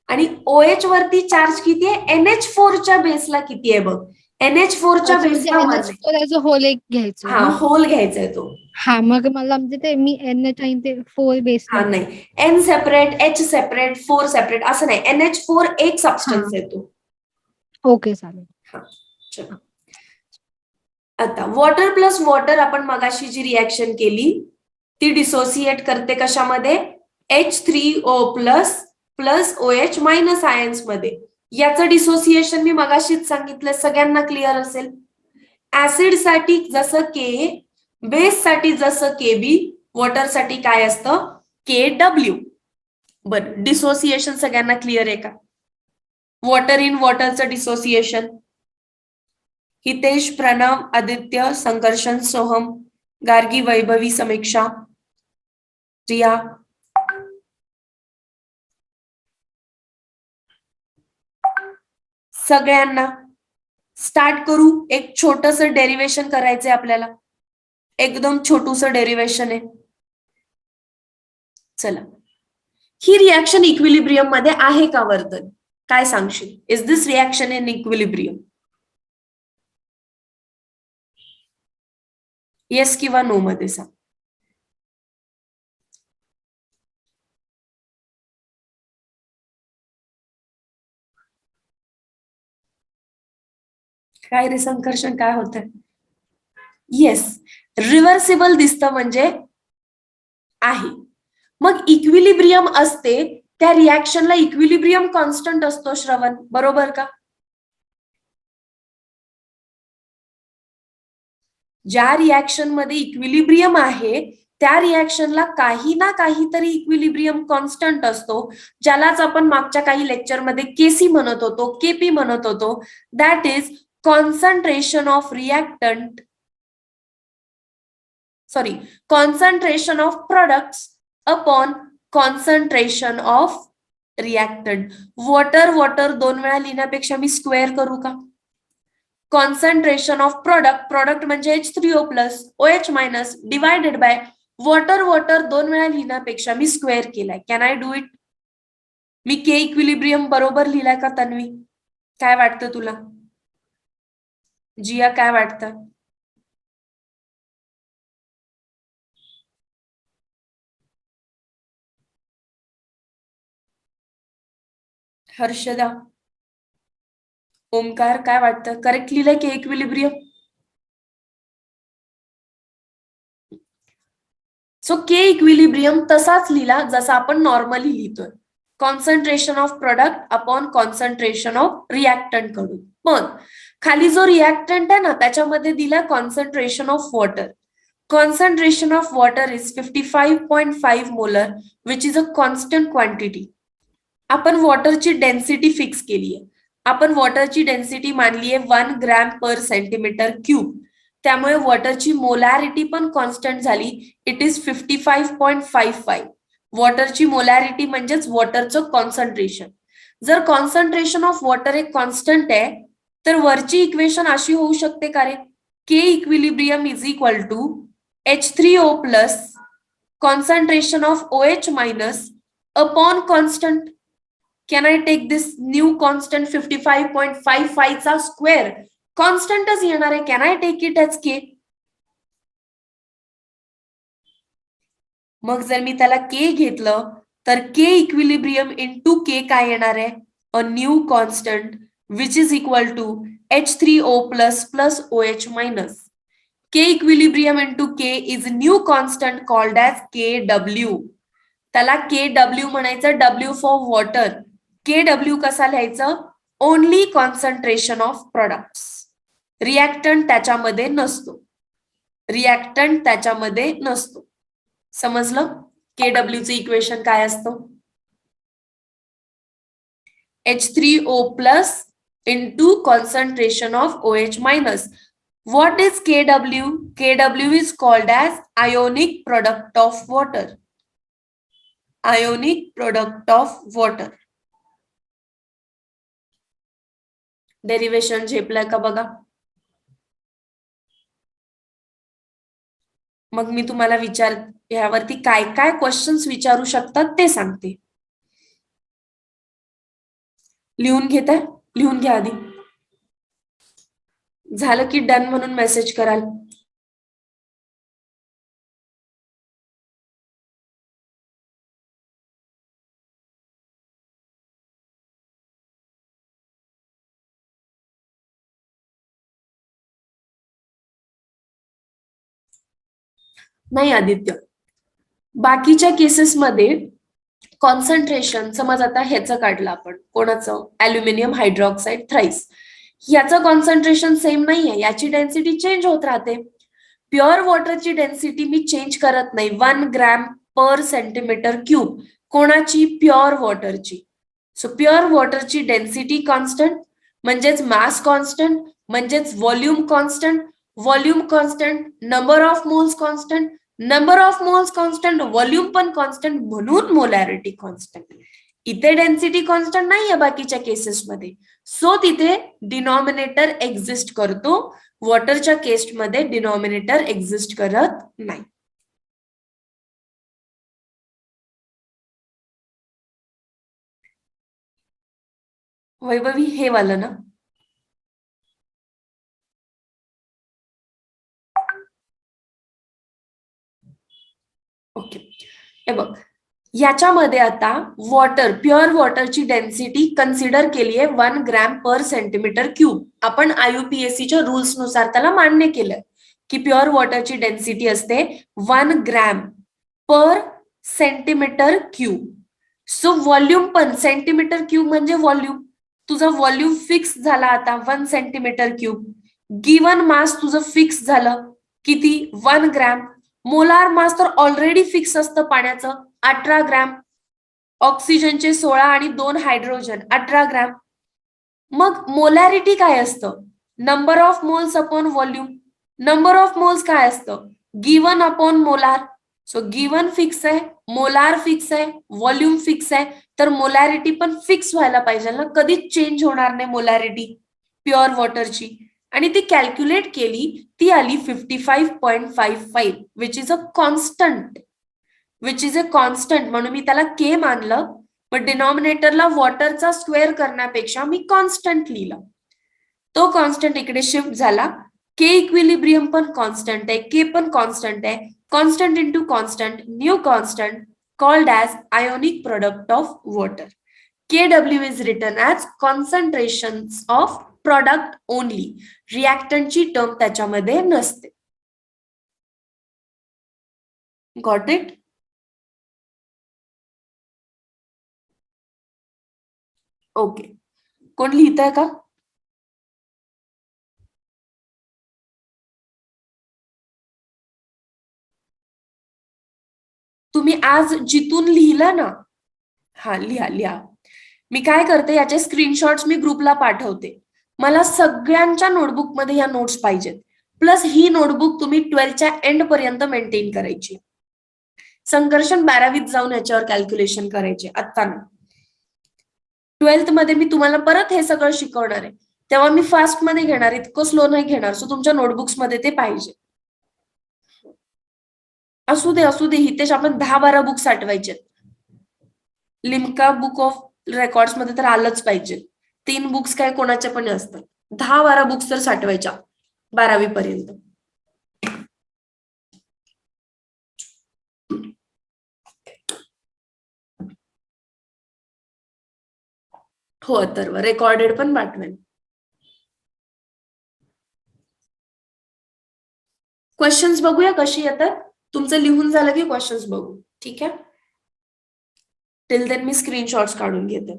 आणि OH वरती चार्ज किती आहे? NH4 च्या बेसला किती आहे बघ. NH4 च्या अच्छा, म्हणजे बेसला 1 आहे. NH4 ॲज अ होल एक घ्यायचं हा, ना? होल घ्यायचा आहे तो. हा, मग मला म्हणजे ते मी NH आणि ते 4 बेसला. हा नाही, N separate, H separate, 4 separate असं नाही. NH4 एक सबस्टन्स आहे तो. ओके, चालेल. हा, चलो. आता वॉटर प्लस वॉटर आपण मगाशी जी रिॲक्शन केली ती डिसोसिएट करते कशामध्ये? H3O plus plus OH minus ions मध्ये. याचं डिसोसिएशन मी मगाशीच सांगितलं, सगळ्यांना क्लिअर असेल. ऍसिड साठी जसं K, बेस साठी जसं KB, वॉटर साठी काय असतं? KW. बरं, डिसोसिएशन सगळ्यांना क्लिअर आहे का? वॉटर इन वॉटरचं डिसोसिएशन. हितेश, प्रणव, आदित्य, संकर्षण, सोहम, गार्गी, वैभवी, समीक्षा, रिया. सगळ्यांना स्टार्ट करू. एक छोटस डेरिवेशन करायचंय आपल्याला. एकदम छोटूस डेरिवेशन आहे. चला, ही रिॲक्शन इक्विलिब्रियम मध्ये आहे का वर्तन? काय सांगशील? Is this reaction in equilibrium? Yes किंवा नो मध्ये सांग. काय रे संकर्षण, काय होत? येस, रिव्हर्सिबल दिसतं म्हणजे आहे. मग इक्विलिब्रियम असते त्या रिॲक्शनला इक्विलिब्रियम कॉन्स्टंट असतो श्रवण, बरोबर का? ज्या रिॲक्शन मध्ये इक्विलिब्रियम आहे त्या रिॲक्शनला काही ना काहीतरी इक्विलिब्रियम कॉन्स्टंट असतो, ज्यालाच आपण मागच्या काही लेक्चरमध्ये केसी म्हणत होतो, केपी म्हणत होतो. That is concentration of reactant, sorry, concentration of products upon concentration of reactant. Water water 2 वेळा लिहिण्यापेक्षा मी स्क्वेअर करू का? कॉन्सन्ट्रेशन ऑफ प्रोडक्ट म्हणजे H3O plus OH minus divided by water 2 वेळा लिहिण्यापेक्षा मी स्क्वेअर केलाय. Can I do it? Me K equilibrium बरोबर लिहिलाय का तन्वी? काय वाटतं तुला? जिया काय वाटतं? हर्षदा, ओमकार काय वाटतं? करेक्ट लिहिलंय के इक्विलिब्रियम? सो के इक्विलिब्रियम तसाच लिहिला जसा आपण नॉर्मली लिहितोय. Concentration of product upon concentration of reactant कडून. पण खाली जो रिएक्टंट आहे ना त्याच्यामध्ये दिला concentration of water. Concentration of water is 55.5 molar, which is a constant quantity. आपण वॉटरची डेन्सिटी फिक्स केली आहे. आपण वॉटरची डेन्सिटी मानली आहे 1 ग्रॅम पर सेंटीमीटर क्यूब. त्यामुळे वॉटरची मोलॅरिटी पण कॉन्स्टंट झाली. It is 55.55. वॉटरची मोलॅरिटी म्हणजेच वॉटरचं कॉन्सन्ट्रेशन. जर कॉन्सन्ट्रेशन ऑफ वॉटर एक कॉन्स्टंट आहे तर वरची इक्वेशन अशी होऊ शकते का रे? K equilibrium is equal to H3O plus concentration of OH minus upon constant. Can I take this new constant 55.55 चा स्क्वेअर कॉन्स्टंटच येणार आहे. Can I take it as K? मग जर मी त्याला K घेतलं तर K इक्विलिब्रियम इंटू K काय येणार आहे? A new constant which is equal to H3O plus plus OH minus. K equilibrium into K is new constant called as KW. त्याला KW म्हणायचं, W for water. KW कसा लिहायचं? Only concentration of products. Reactant त्याच्यामध्ये नसतो. Reactant त्याच्यामध्ये नसतो. समजलं? KW चं इक्वेशन काय असतं? H3O plus into concentration of OH minus. What is KW? KW is called as ionic product of water. Ionic product of water. Derivation झेपलाय का बघा? मग मी तुम्हाला ह्यावरती काय काय क्वेश्चन्स विचारू शकतात ते सांगते. लिहून घेताय? लिहून घ्या आधी. झालं की डन म्हणून मेसेज कराल. नाही आदित्य, बाकीच्या केसेसमध्ये कॉन्सन्ट्रेशन समज आता ह्याचं काढलं आपण, कोणाचं? Aluminium hydroxide thrice. याचं कॉन्सन्ट्रेशन सेम नाहीये, याची डेन्सिटी चेंज होत राहते. प्युअर वॉटरची डेन्सिटी मी चेंज करत नाही. 1 ग्रॅम पर सेंटीमीटर क्यूब. कोणाची? प्युअर वॉटरची. सो प्युअर वॉटरची डेन्सिटी कॉन्स्टंट म्हणजेच मास कॉन्स्टंट म्हणजेच volume constant. Volume constant, number of moles constant, number of moles constant, volume पण कॉन्स्टंट, म्हणून मोलॅरिटी कॉन्स्टंट. इथे डेन्सिटी कॉन्स्टंट नाहीये बाकीच्या केसेसमध्ये. सो तिथे डिनॉमिनेटर एक्झिस्ट करतो. वॉटरच्या केसमध्ये डिनॉमिनेटर एक्झिस्ट करत नाही. वैभवी हे वालं ना? ओके, हे बघ, याच्यामध्ये आता वॉटर, प्युअर वॉटरची डेन्सिटी कन्सिडर केली आहे 1 ग्रॅम पर सेंटीमीटर क्यूब. आपण IUPACच्या रूल्स नुसार त्याला मान्य केलंय की प्युअर वॉटरची डेन्सिटी असते 1 gram per centimetre cube. So volume पण सेंटीमीटर क्यूब म्हणजे व्हॉल्यूम. तुझा व्हॉल्यूम फिक्स झाला आता 1 सेंटीमीटर क्यूब. गिवन मास तुझं फिक्स झालं किती? 1 ग्रॅम. मोलार मास तर ऑलरेडी फिक्स असतं पाण्याचं 18 ग्रॅम. ऑक्सिजनचे 16 आणि 2 हायड्रोजन 18 ग्रॅम. मग मोलॅरिटी काय असतं? Number of moles upon volume. Number of moles काय असतं? Given upon molar. So given fix आहे, मोलार फिक्स आहे, व्हॉल्यूम फिक्स आहे, तर मोलॅरिटी पण फिक्स व्हायला पाहिजे ना. कधीच चेंज होणार नाही मोलॅरिटी प्युअर वॉटरची. आणि ती कॅल्क्युलेट केली, ती आली 55.55 विच इज अ कॉन्स्टंट. म्हणून मी त्याला के मानलं, पण डिनॉमिनेटरला वॉटरचा स्क्वेअर करण्यापेक्षा मी कॉन्स्टंट लिहिला. तो कॉन्स्टंट इकडे शिफ्ट झाला. के इक्विलिब्रियम पण कॉन्स्टंट आहे, के पण कॉन्स्टंट आहे. Constant into constant, new constant called as ionic product of water. Kw is written as concentrations of product only. Reactant ची टर्म त्याच्यामध्ये नसते. Got it? ओके. कोण लिहितंय का? तुम्ही आज जिथून लिहिलं ना, हा लिहा. मी काय करते, याचे स्क्रीनशॉट्स मी ग्रुपला पाठवते. मला सगळ्यांच्या नोटबुक मध्ये या नोट्स पाहिजेत. प्लस ही नोटबुक तुम्ही 12च्या एंड पर्यंत मेंटेन करायची. संघर्षण 12वीत जाऊन याच्यावर कॅल्क्युलेशन करायचे. आता 12th मध्ये मी तुम्हाला परत हे सगळं शिकवणार आहे, तेव्हा मी फास्ट मध्ये घेणार, इतकं स्लो नाही घेणार. सो तुमच्या नोटबुक्स मध्ये ते पाहिजे. असू दे हितेश, आपण 10-12 बुक्स साठवायचे. लिम्का बुक ऑफ रेकॉर्ड्स मध्ये तर आलंच पाहिजे. 3 बुक्स काय कोणाच्या पण असतात. 10-12 बुक्स तर साठवायच्या 12वी पर्यंत. हो अथर्व, रेकॉर्डेड पण पाठवेल. क्वेश्चन्स बघूया कशी येतात. तुमचं लिहून झालं की क्वेश्चन्स बघू. ठीक आहे, टिल देन मी स्क्रीनशॉट्स काढून घेते.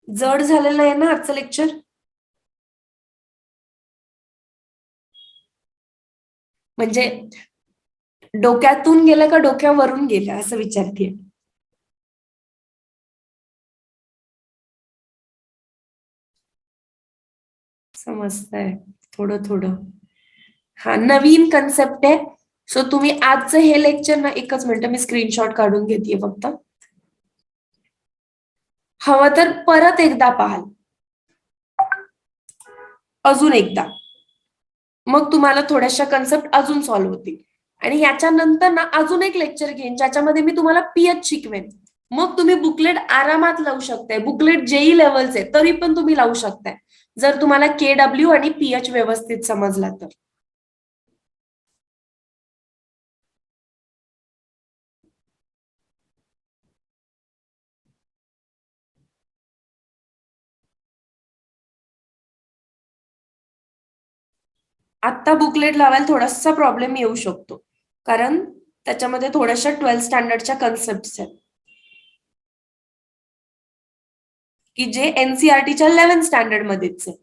जड झालेलं आहे ना आजचं लेक्चर? म्हणजे डोक्यातून गेलं का डोक्यावरून गेलं असं विचारते. समजतंय थोडं. हा नवीन कन्सेप्ट आहे. सो तुम्ही आजचं हे लेक्चर ना, एकच मिनिट मी स्क्रीनशॉट काढून घेते फक्त. हवं तर परत एकदा पाहाल, अजून एकदा, मग तुम्हाला थोड्याशा कन्सेप्ट अजून सॉल्व्ह होतील. आणि याच्यानंतर ना अजून एक लेक्चर घेईन ज्याच्यामध्ये मी तुम्हाला पीएच शिकवेन. मग तुम्ही बुकलेट आरामात लावू शकताय. बुकलेट जेई लेवलचे तरी पण तुम्ही लावू शकताय, जर तुम्हाला केडब्ल्यू आणि पीएच व्यवस्थित समजला तर. आता बुकलेट लावायला थोडासा प्रॉब्लेम येऊ शकतो, कारण त्याच्यामध्ये थोड्याशा 12th स्टँडर्डच्या कन्सेप्ट आहेत की जे एनसीआरटीच्या 11th स्टँडर्ड मध्येच आहे.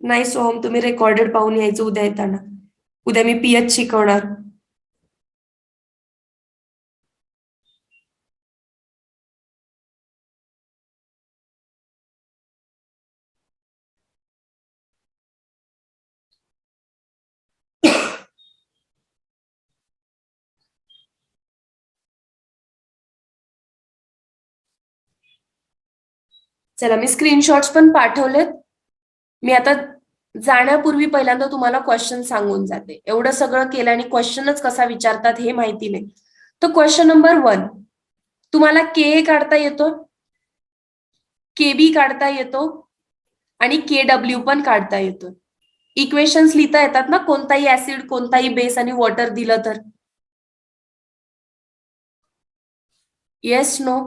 नाही सोहम, तुम्ही रेकॉर्डेड पाहून यायचं उद्या येताना. उद्या मी पीएच शिकवणार. चला, मी स्क्रीनशॉट्स पण पाठवलेत. मी आता जाण्यापूर्वी पहिल्यांदा तुम्हाला क्वेश्चन सांगून जाते. एवढं सगळं केलं आणि क्वेश्चनच कसा विचारतात हे माहिती नाही. तर क्वेश्चन नंबर 1, तुम्हाला के काढता येतो, केबी काढता येतो आणि केडब्ल्यू पण काढता येतो. इक्वेशन्स लिहिता येतात ना, कोणताही ऍसिड, कोणताही बेस आणि वॉटर दिलं तर. Yes no?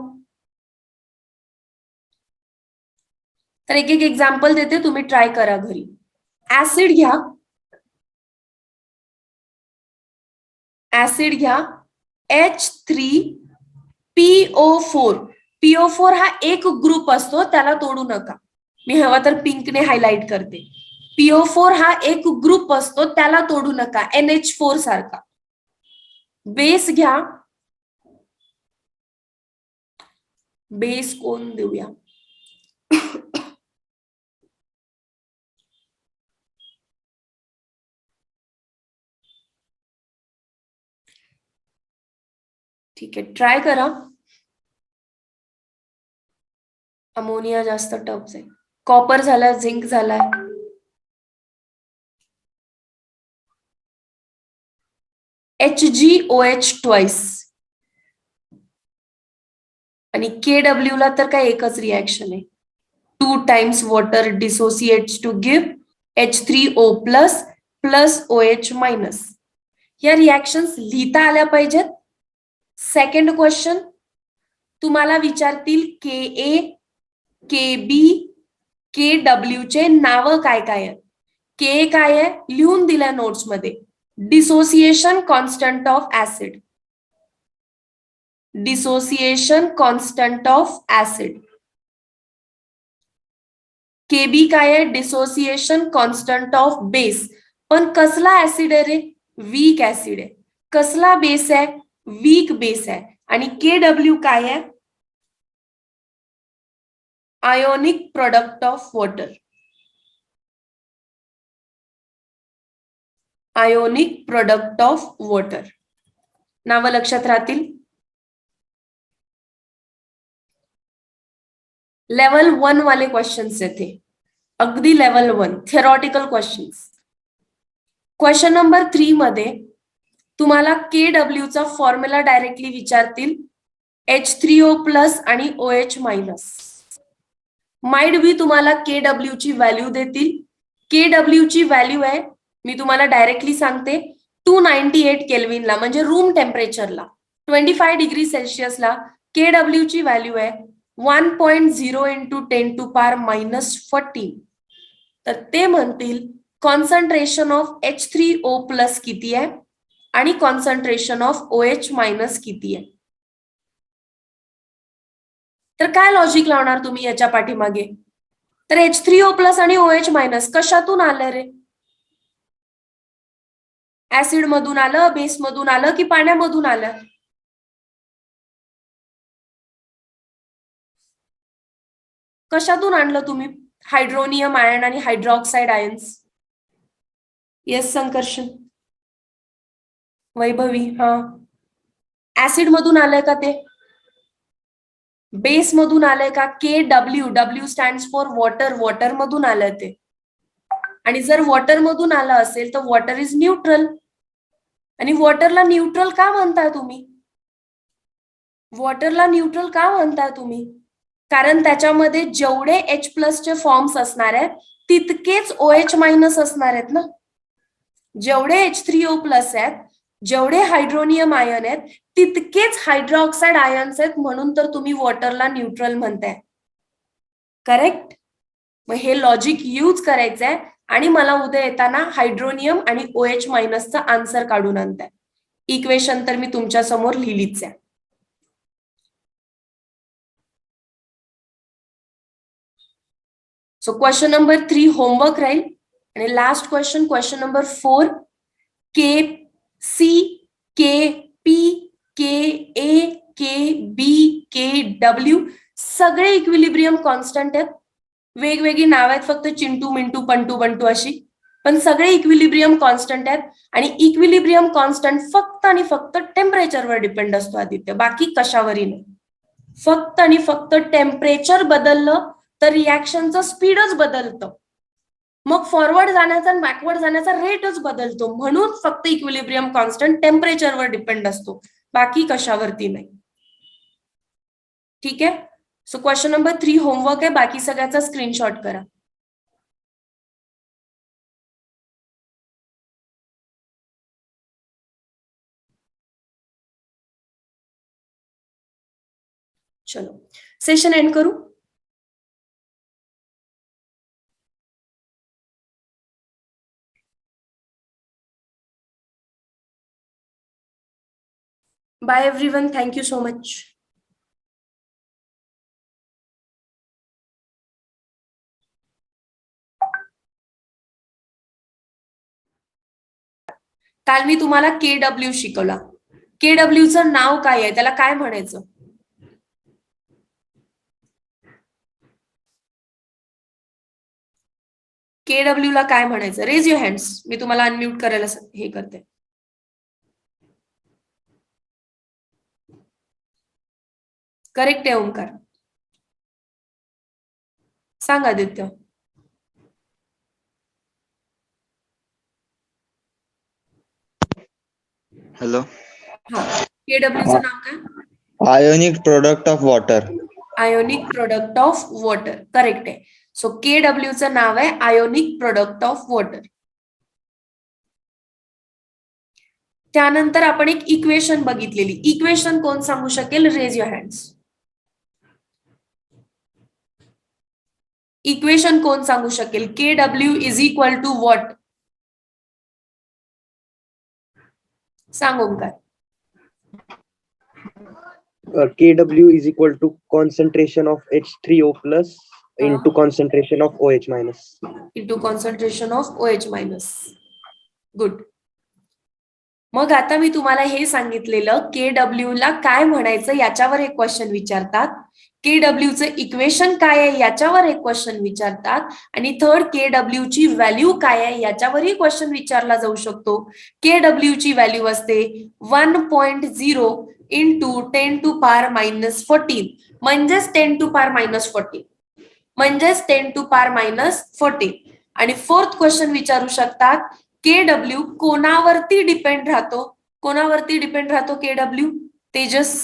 तर एक एक एक्झाम्पल देते, तुम्ही ट्राय करा घरी. ऍसिड घ्या, ऍसिड घ्या H3PO4. PO4 हा एक ग्रुप असतो, त्याला तोडू नका. मी हवा तर पिंकने हायलाइट करते. PO4 हा एक ग्रुप असतो, त्याला तोडू नका, NH4 सारखा. बेस घ्या, बेस कोण देऊया? ठीक आहे, ट्राय करा. अमोनिया जास्त टफ आहे. कॉपर झाला, झिंक झालाय. HgOH ट्वाइस आणि KW ला तर काय एकच रिॲक्शन आहे. 2 times water dissociates to give H3O plus plus OH minus. या रिॲक्शन्स लिहिता आल्या पाहिजेत. सेकंड क्वेश्चन तुम्हाला विचारतील KA, KB, KW चे नाव काय काय आहे. के काय आहे लिहून दिल्या नोट्स मध्ये. Dissociation constant of acid, dissociation constant of acid. KB काय आहे डिसोसिएशन कॉन्स्टंट ऑफ बेस. पण कसला ऍसिड आहे रे? वीक ऍसिड आहे. कसला बेस आहे? वीक बेस आहे. आणि KW काय आहे? Ionic product of water, ionic product of water. नाव लक्षात राहतील. लेवल 1 वाले क्वेश्चन्स येथे, अगदी level 1 theoretical questions. Question number 3 मध्ये तुम्हाला KW चा फॉर्म्युला डायरेक्टली विचारतील. H3O प्लस आणि OH मायनस. माइड बी तुम्हाला KW ची व्हॅल्यू देतील. KW ची व्हॅल्यू आहे, मी तुम्हाला डायरेक्टली सांगते, 298 केल्विनला म्हणजे रूम टेम्परेचरला 25 डिग्री सेल्सिअसला KW ची व्हॅल्यू आहे 1.0 इंटू 10 टू पावर -14. तर ते म्हणतील कॉन्सन्ट्रेशन ऑफ H3O प्लस किती आहे आणि कॉन्सन्ट्रेशन ऑफ OH मायनस किती आहे. तर काय लॉजिक लावणार तुम्ही याच्या पाठीमागे? तर H3O प्लस आणि OH मायनस कशातून आलं रे? ऍसिड मधून आलं, बेस मधून आलं की पाण्यामधून आलं? कशातून आणलं तुम्ही? हायड्रोनियम आयन आणि hydroxide ions. Yes Sankarshan, Vaibhavi. हा, ऍसिड मधून आलंय का ते? बेस मधून आलंय का? KW, W stands for water, water मधून आलंय ते. आणि जर वॉटर मधून आलं असेल तर वॉटर इज न्यूट्रल. आणि वॉटरला न्यूट्रल का म्हणताय तुम्ही? वॉटरला न्यूट्रल का म्हणताय तुम्ही? कारण त्याच्यामध्ये जेवढे H प्लस चे फॉर्म्स असणार आहेत तितकेच OH मायनस असणार आहेत ना. जेवढे H3O प्लस आहेत, जेवढे हायड्रोनियम आयन आहेत तितकेच हायड्रॉक्साइड आयन्स आहेत, म्हणून तर तुम्ही वॉटरला न्यूट्रल म्हणताय. करेक्ट? मग हे लॉजिक यूज करायचंय आणि मला उद्या येताना हायड्रोनियम आणि OH मायनसचा आन्सर काढून आणताय. इक्वेशन तर मी तुमच्या समोर लिहिलीच आहे. सो क्वेश्चन नंबर 3 होमवर्क राहील. आणि last question, question number 4, KC, KP, KA, KB, KW सगळे इक्विलिब्रियम कॉन्स्टंट आहेत. वेगवेगळी नाव आहेत, फक्त चिंटू मिंटू पंटू बंटू अशी, पण सगळे इक्विलिब्रियम कॉन्स्टंट आहेत. आणि इक्विलिब्रियम कॉन्स्टंट फक्त आणि फक्त टेम्परेचरवर डिपेंड असतो आदित्य, बाकी कशावरही नाही. फक्त आणि फक्त टेम्परेचर बदललं तर रिॲक्शनचं स्पीडच बदलतं. मग फॉरवर्ड जाण्याचा आणि बॅकवर्ड जाण्याचा रेटच बदलतो. म्हणून फक्त इक्विलिब्रियम कॉन्स्टंट टेम्परेचरवर डिपेंड असतो, बाकी कशावरती नाही. ठीक आहे. सो क्वेश्चन नंबर 3 होमवर्क आहे, बाकी सगळ्याचा स्क्रीनशॉट करा. चलो सेशन एंड करू. Bye everyone, thank you so much. काल मी तुम्हाला KW शिकवला. KW चं नाव काय आहे, त्याला काय म्हणायचं? KW ला काय म्हणायचं? Raise your hands. मी तुम्हाला अनम्यूट करायला हे करते. करेक्ट आहे ओंकार. सांग आदित्य. हॅलो. हा, KW चं नाव काय? Ionic product of water. Ionic product of water. Correct आहे. सो KW चं नाव आहे आयोनिक प्रोडक्ट ऑफ वॉटर. त्यानंतर आपण एक इक्वेशन बघितलेली. इक्वेशन कोण सांगू शकेल? Raise your hands. इक्वेशन कोण सांगू शकेल? KW is equal to what? सांग Omkar. Kw is equal to concentration of H3O plus into concentration of OH minus. Into concentration of OH minus. Good. मग आता मी तुम्हाला हे सांगितलेलं KW ला काय म्हणायचं याच्यावर एक क्वेश्चन विचारतात. KW चं इक्वेशन काय आहे याच्यावर एक क्वेश्चन विचारतात. आणि थर्ड, KW ची व्हॅल्यू काय आहे याच्यावरही क्वेश्चन विचारला जाऊ शकतो. KW ची व्हॅल्यू असते 1.0 इंटू 10 टू पॉवर मायनस 14, म्हणजेच 10 टू पॉवर मायनस 14, म्हणजेच 10 टू पॉवर मायनस 14. आणि फोर्थ क्वेश्चन विचारू शकतात, KW कोणावरती डिपेंड राहतो? कोणावरती डिपेंड राहतो KW? तेजस.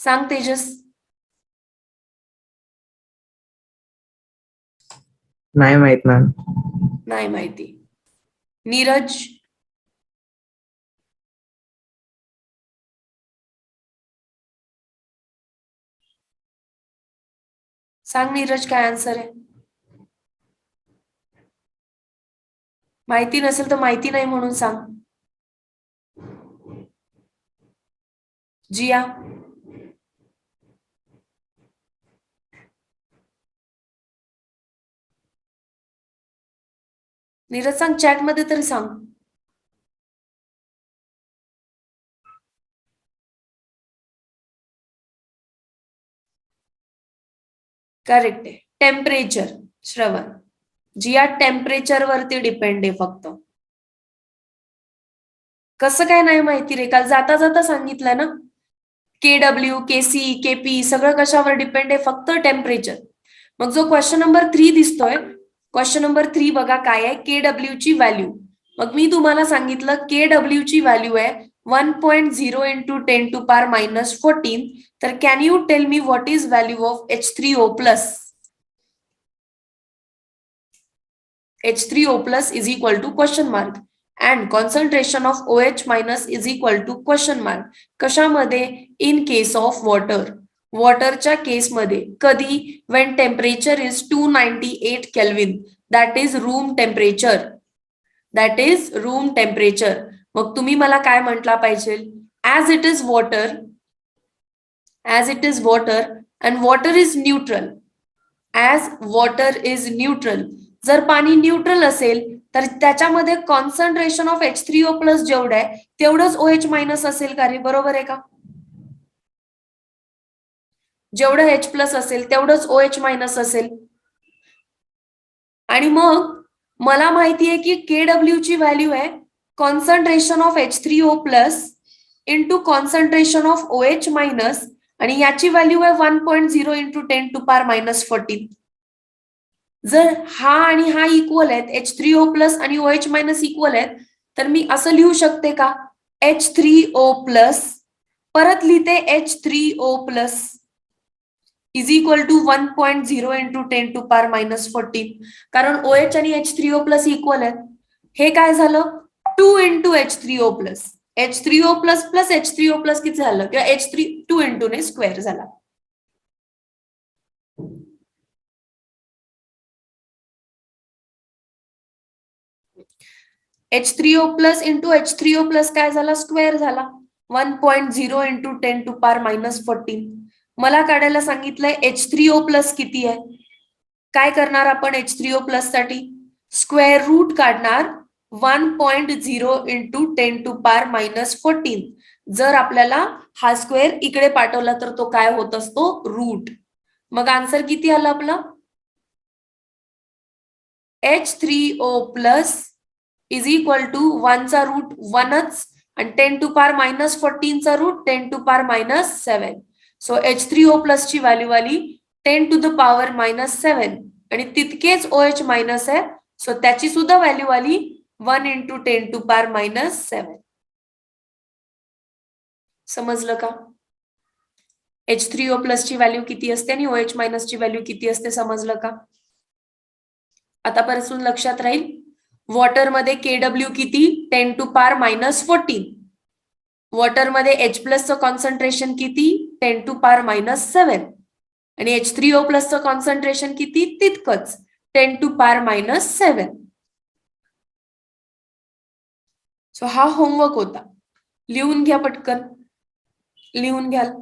सांग तेजस. नाही माहित मॅम. नाही माहिती. नीरज. सांग नीरज, काय आन्सर आहे? माहिती नसेल तर माहिती नाही म्हणून सांग. जिया. नीरज सांग, चॅट मध्ये तरी सांग. करेक्ट आहे. टेम्परेचर. श्रवण. जिया, टेम्परेचर वरती डिपेंड आहे फक्त. कसं काय नाही माहिती रे? काल जाता जाता सांगितलं ना. KW, KC, KP सगळं कशावर डिपेंड आहे? फक्त टेम्परेचर. मग जो क्वेश्चन नंबर 3 दिसतोय, क्वेश्चन नंबर 3 बघा काय आहे? KW ची व्हॅल्यू. मग मी तुम्हाला सांगितलं KW ची व्हॅल्यू आहे 1.0 इंटू 10 टू पॉवर मायनस 14. तर can you tell me what is value of H3O plus? H3O plus is equal to question mark and concentration of OH minus is equal to question mark. कशामध्ये? In case of water. वॉटरच्या केसमध्ये. कधी? when temperature is 298 Kelvin. That is room temperature. That is room temperature. मग तुम्ही मला काय म्हटला पाहिजे? As it is water. As it is water and water is neutral. As water is neutral. जर पाणी न्यूट्रल असेल तर त्याच्यामध्ये कॉन्सन्ट्रेशन ऑफ H3O प्लस जेवढं आहे तेवढंच OH मायनस असेल का रे? बरोबर आहे का? जेवढं H प्लस असेल तेवढंच OH मायनस असेल. आणि मग मला माहिती आहे की KW ची व्हॅल्यू आहे concentration of H3O plus into concentration of OH minus, आणि याची व्हॅल्यू आहे 1.0 इंटू 10 टू पॉवर मायनस 14. जर हा आणि हा इक्वल आहेत, H3O प्लस आणि OH मायनस इक्वल आहेत, तर मी असं लिहू शकते का? H3O प्लस, परत लिहिते H3O plus, is equal to 1.0 into 10⁻⁻14 कारण OH आणि H3O प्लस इक्वल आहे. हे काय झालं 2 into H3O plus H3O plus plus H3O plus किती झालं किंवा H3 2 इंटू ने स्क्वेअर झाला. H3O plus into H3O plus काय झाला स्क्वेअर झाला 1.0 इंटू 10⁻⁻14. मला काढायला सांगितलंय H3O प्लस किती आहे. काय करणार आपण H3O प्लस साठी स्क्वेअर रूट काढणार 1.0 इंटू 10⁻⁻14. जर आपल्याला हा स्क्वेअर इकडे पाठवला तर तो काय होत असतो रूट. मग आन्सर किती आलं आपलं H3O plus is equal to 1 चा रूट 1च आणि 10⁻⁻14 चा रूट 10⁻⁻7. सो H3O प्लस ची व्हॅल्यू आली 10⁻⁻7 आणि तितकेच OH मायनस आहे. सो त्याची सुद्धा व्हॅल्यू आली 1 इंटू 10⁻⁻7. समजलं का H3O प्लस ची व्हॅल्यू किती असते आणि OH मायनस ची व्हॅल्यू किती असते समजलं का. आतापासून लक्षात राहील वॉटर मध्ये KW किती 10⁻⁻14. वॉटर मध्ये H प्लसचं कॉन्सन्ट्रेशन किती 10⁻⁻7 आणि H3O प्लसचं कॉन्सन्ट्रेशन किती तितकंच 10⁻⁻7. सो हा होमवर्क होता. लिहून घ्या पटकन लिहून घ्याल.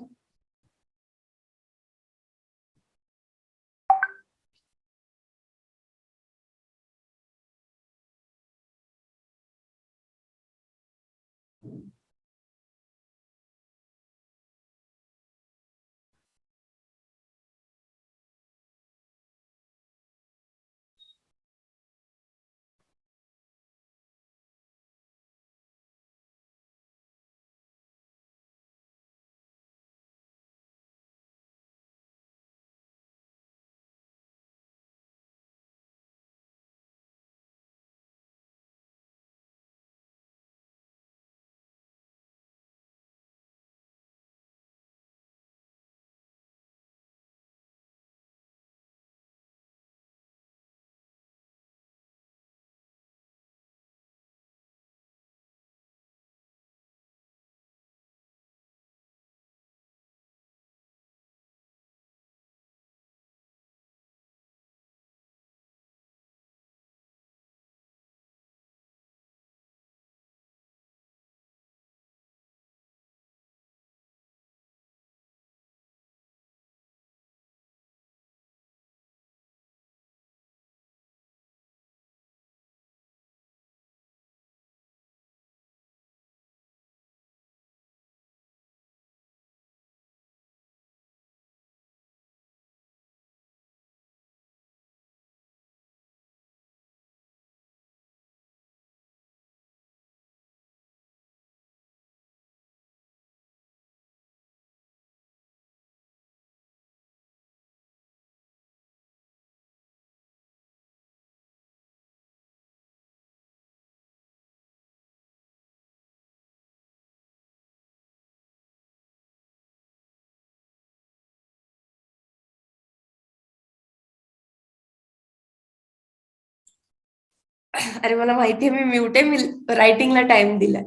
अरे मला माहितीये मी म्यूट आहे. मी रायटिंगला टाइम दिलाय.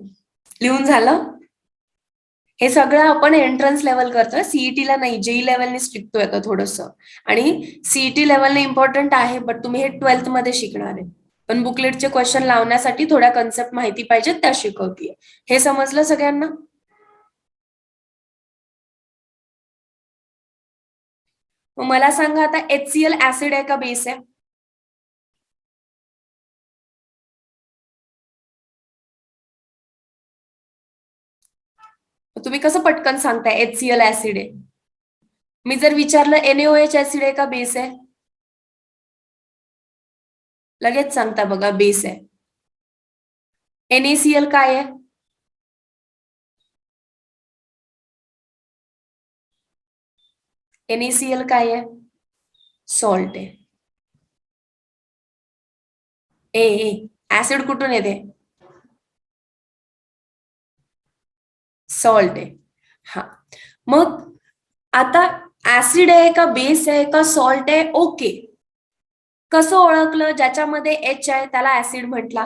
लिहून झालं. हे सगळं आपण एंट्रन्स लेवल करतोय सीईटी ला नाही जेई लेवलने शिकतोय आता थोडस आणि सीईटी लेवलने इम्पॉर्टंट आहे बट तुम्ही हे 12th मध्ये शिकणार आहे. पण बुकलेटचे क्वेश्चन लावण्यासाठी थोड्या कन्सेप्ट माहिती पाहिजेत त्या शिकवतीये. हे समजलं सगळ्यांना. मला सांगा आता HCl ऍसिड आहे का बेस आहे. तुम्ही कसं पटकन सांगताय HCl ऍसिड आहे. मी जर विचारलं NaOH ऍसिड आहे का बेस आहे लगेच सांगता बघा बेस आहे. NaCl काय आहे NaCl काय आहे सॉल्ट आहे. ऍसिड कुठून येते सॉल्ट आहे. हा मग आता ऍसिड आहे का बेस आहे का सॉल्ट आहे? ओके. कसं ओळखलं? ज्याच्यामध्ये एच आहे त्याला ऍसिड म्हटला,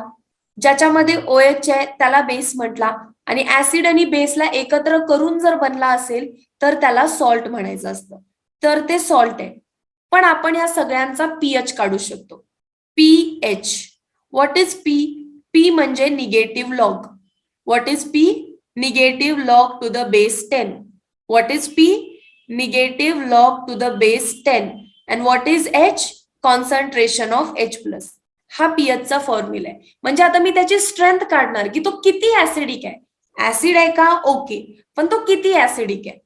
ज्याच्यामध्ये OH आहे त्याला बेस म्हटला, आणि ऍसिड आणि बेसला एकत्र करून जर बनला असेल तर त्याला सॉल्ट म्हणायचं असतं, तर ते सॉल्ट आहे. पण आपण या सगळ्यांचा पीएच काढू शकतो. PH. What is p? P म्हणजे negative log. What is p? Negative log to the base 10. What is p? Negative log to the base 10. And what is H? Concentration of H plus. हा pH चा formula आहे. म्हणजे आता मी त्याची strength काढणार की तो किती ऍसिडिक आहे. ऍसिड आहे का? ओके, पण तो किती ऍसिडिक आहे.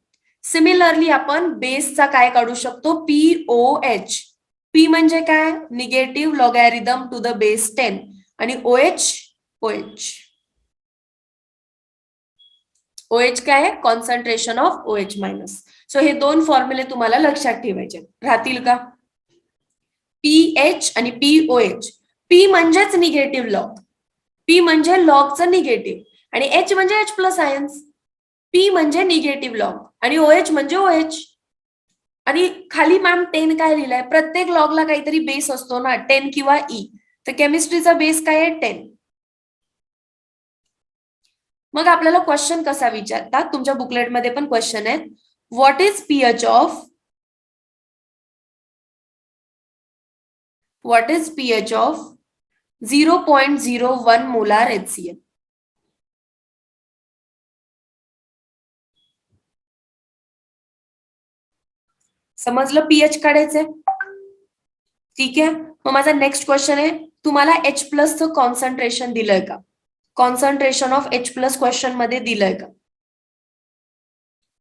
सिमिलरली आपण बेसचा काय काढू शकतो? POH. पी म्हणजे काय? Negative logarithm to the base 10. आणि OH काय आहे? Concentration of OH minus. So हे दोन फॉर्म्युले तुम्हाला लक्षात ठेवायचे. राहतील का? पीएच आणि POH. पी म्हणजेच निगेटिव्ह लॉग. पी म्हणजे लॉगचं निगेटिव्ह, आणि एच म्हणजे H प्लस आयन्स. पी म्हणजे निगेटिव्ह लॉग आणि OH म्हणजे OH. आणि खाली मॅम 10 काय लिहिलंय? प्रत्येक लॉगला काहीतरी बेस असतो ना, 10 किंवा E. तर केमिस्ट्रीचा बेस काय आहे? 10. मग आपल्याला क्वेश्चन कसा विचारतात? तुमच्या बुकलेटमध्ये पण क्वेश्चन आहे. What is pH of 0.01 molar HCl? समजलं? पीएच काढायचंय. ठीक आहे. मग माझा नेक्स्ट क्वेश्चन आहे, तुम्हाला H प्लसचं कॉन्सन्ट्रेशन दिलंय का? Concentration of H plus question मध्ये दिलंय का?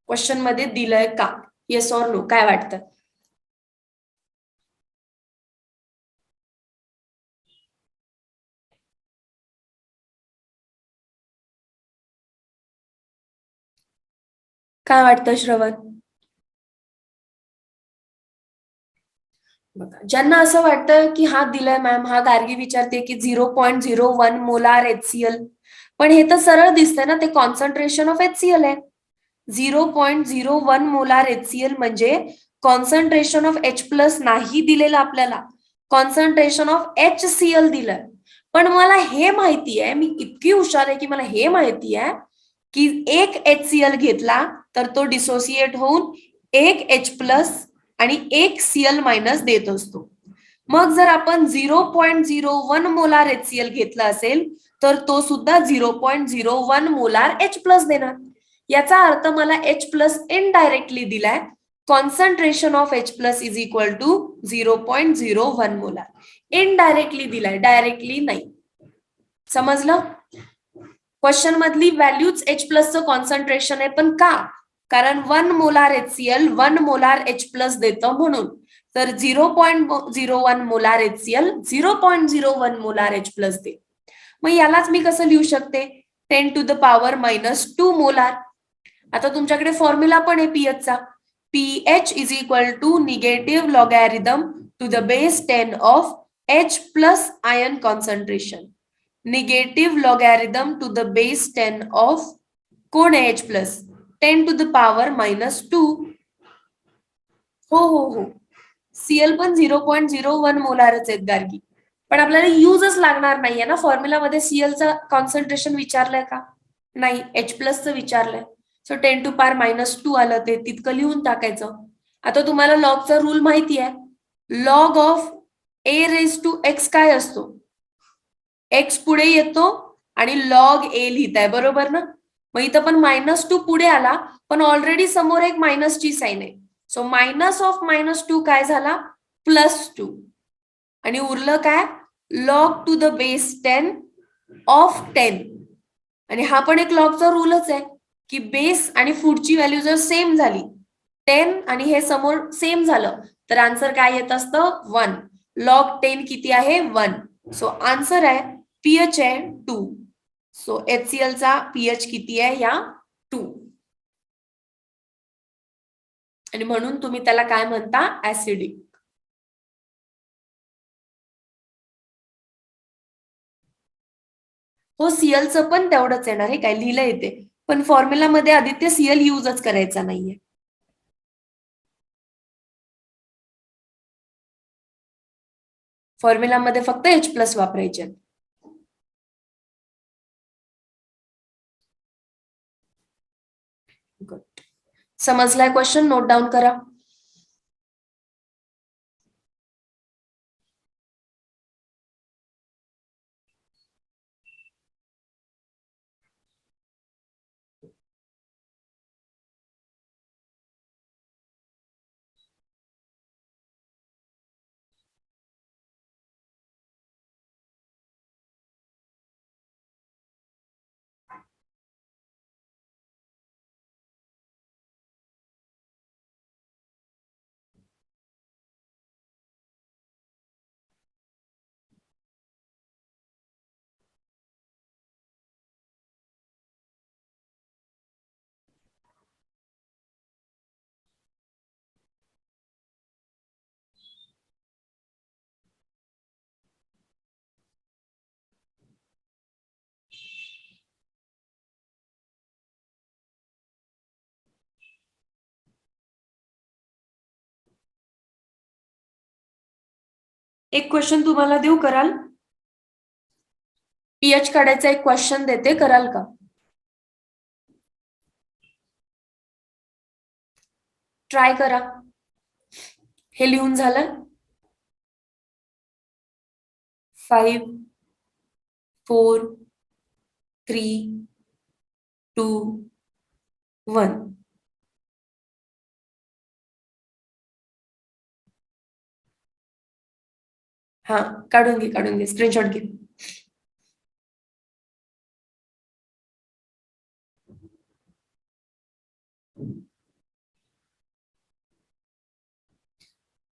क्वेश्चन मध्ये दिलंय का? Yes or no? काय वाटतं? काय वाटतं श्रवण? बघा, ज्यांना असं वाटतं की हा दिलाय मॅम, हा गार्गी विचारते की 0.01 मोलार HCl, पण हे तर सरळ दिसतंय ना, ते कॉन्सन्ट्रेशन ऑफ HCl आहे. 0.01 मोलार HCl म्हणजे कॉन्सन्ट्रेशन ऑफ H प्लस नाही दिलेलं आपल्याला, कॉन्सन्ट्रेशन ऑफ HCl दिलंय. पण मला हे माहिती आहे, मी इतकी हुशार आहे की मला हे माहिती आहे की एक HCl घेतला तर तो डिसोसिएट होऊन एक H प्लस आणि एक Cl मायनस देत असतो. मग जर आपण 0.01 मोलार HCl घेतला असेल तर तो सुद्धा 0.01 मोलार H प्लस देणार. याचा अर्थ मला H प्लस इनडायरेक्टली दिलाय. Concentration of H plus is equal to 0.01 molar. Indirectly दिलाय, डायरेक्टली नाही. समजलं? क्वेश्चन मधली व्हॅल्यूच H प्लसचं कॉन्सन्ट्रेशन आहे, पण का? कारण 1 molar HCl 1 molar H plus देतं म्हणून. तर 0.01 molar HCl 0.01 molar H plus दे. मग यालाच मी कसं लिहू शकते? 10 टू द पॉवर -2 मोलार. आता तुमच्याकडे फॉर्म्युला पण आहे पीएच चा. PH is equal to negative logarithm to the base 10 of H plus ion concentration. Negative logarithm to the base 10 of कोण आहे H plus? 10 to the power -2. हो, Cl पण 0.01 मोलारच आहेत गार्गी, पण आपल्याला युजच लागणार नाहीये ना. फॉर्म्युला मध्ये Cl चं कॉन्सन्ट्रेशन विचारलंय का? नाही, H प्लसचं विचारलंय. सो 10 टू पॉवर -2 आलं, ते तितकं लिहून टाकायचं. आता तुम्हाला लॉगचा रूल माहिती आहे. लॉग ऑफ a⁻x काय असतो? x पुढे येतो आणि लॉग a लिहिताय, बरोबर ना? मग इथं पण -2 पुढे आला, पण ऑलरेडी समोर एक मायनस ची साइन आहे. सो मायनस ऑफ -2 काय झाला? +2. आणि उरलं काय? Log to the base 10 of 10. आणि हा पण एक लॉगचा रूलच आहे की बेस आणि पुढची व्हॅल्यू जर सेम झाली, 10 आणि हे समोर सेम झालं, तर आन्सर काय येत असतं? 1. लॉग 10 किती आहे? 1. सो आन्सर आहे पीएच आहे 2. सो HCl चा पीएच किती आहे? या 2. आणि म्हणून तुम्ही त्याला काय म्हणता? ऍसिडिक. हो, Clचं पण तेवढंच येणार आहे, काय लिहिलं येते, पण फॉर्म्युला मध्ये आदित्य Cl युजच करायचा नाहीये. फॉर्म्युला मध्ये फक्त H प्लस वापरायचे. गुड. समजलाय क्वेश्चन? नोट डाऊन करा. एक क्वेश्चन तुम्हाला देऊ, कराल? पीएच काढायचा एक क्वेश्चन देते, कराल का? ट्राय करा. हे लिहून झालं? 5 4 3 2 1. हा, काढून घे स्क्रीनशॉट घे.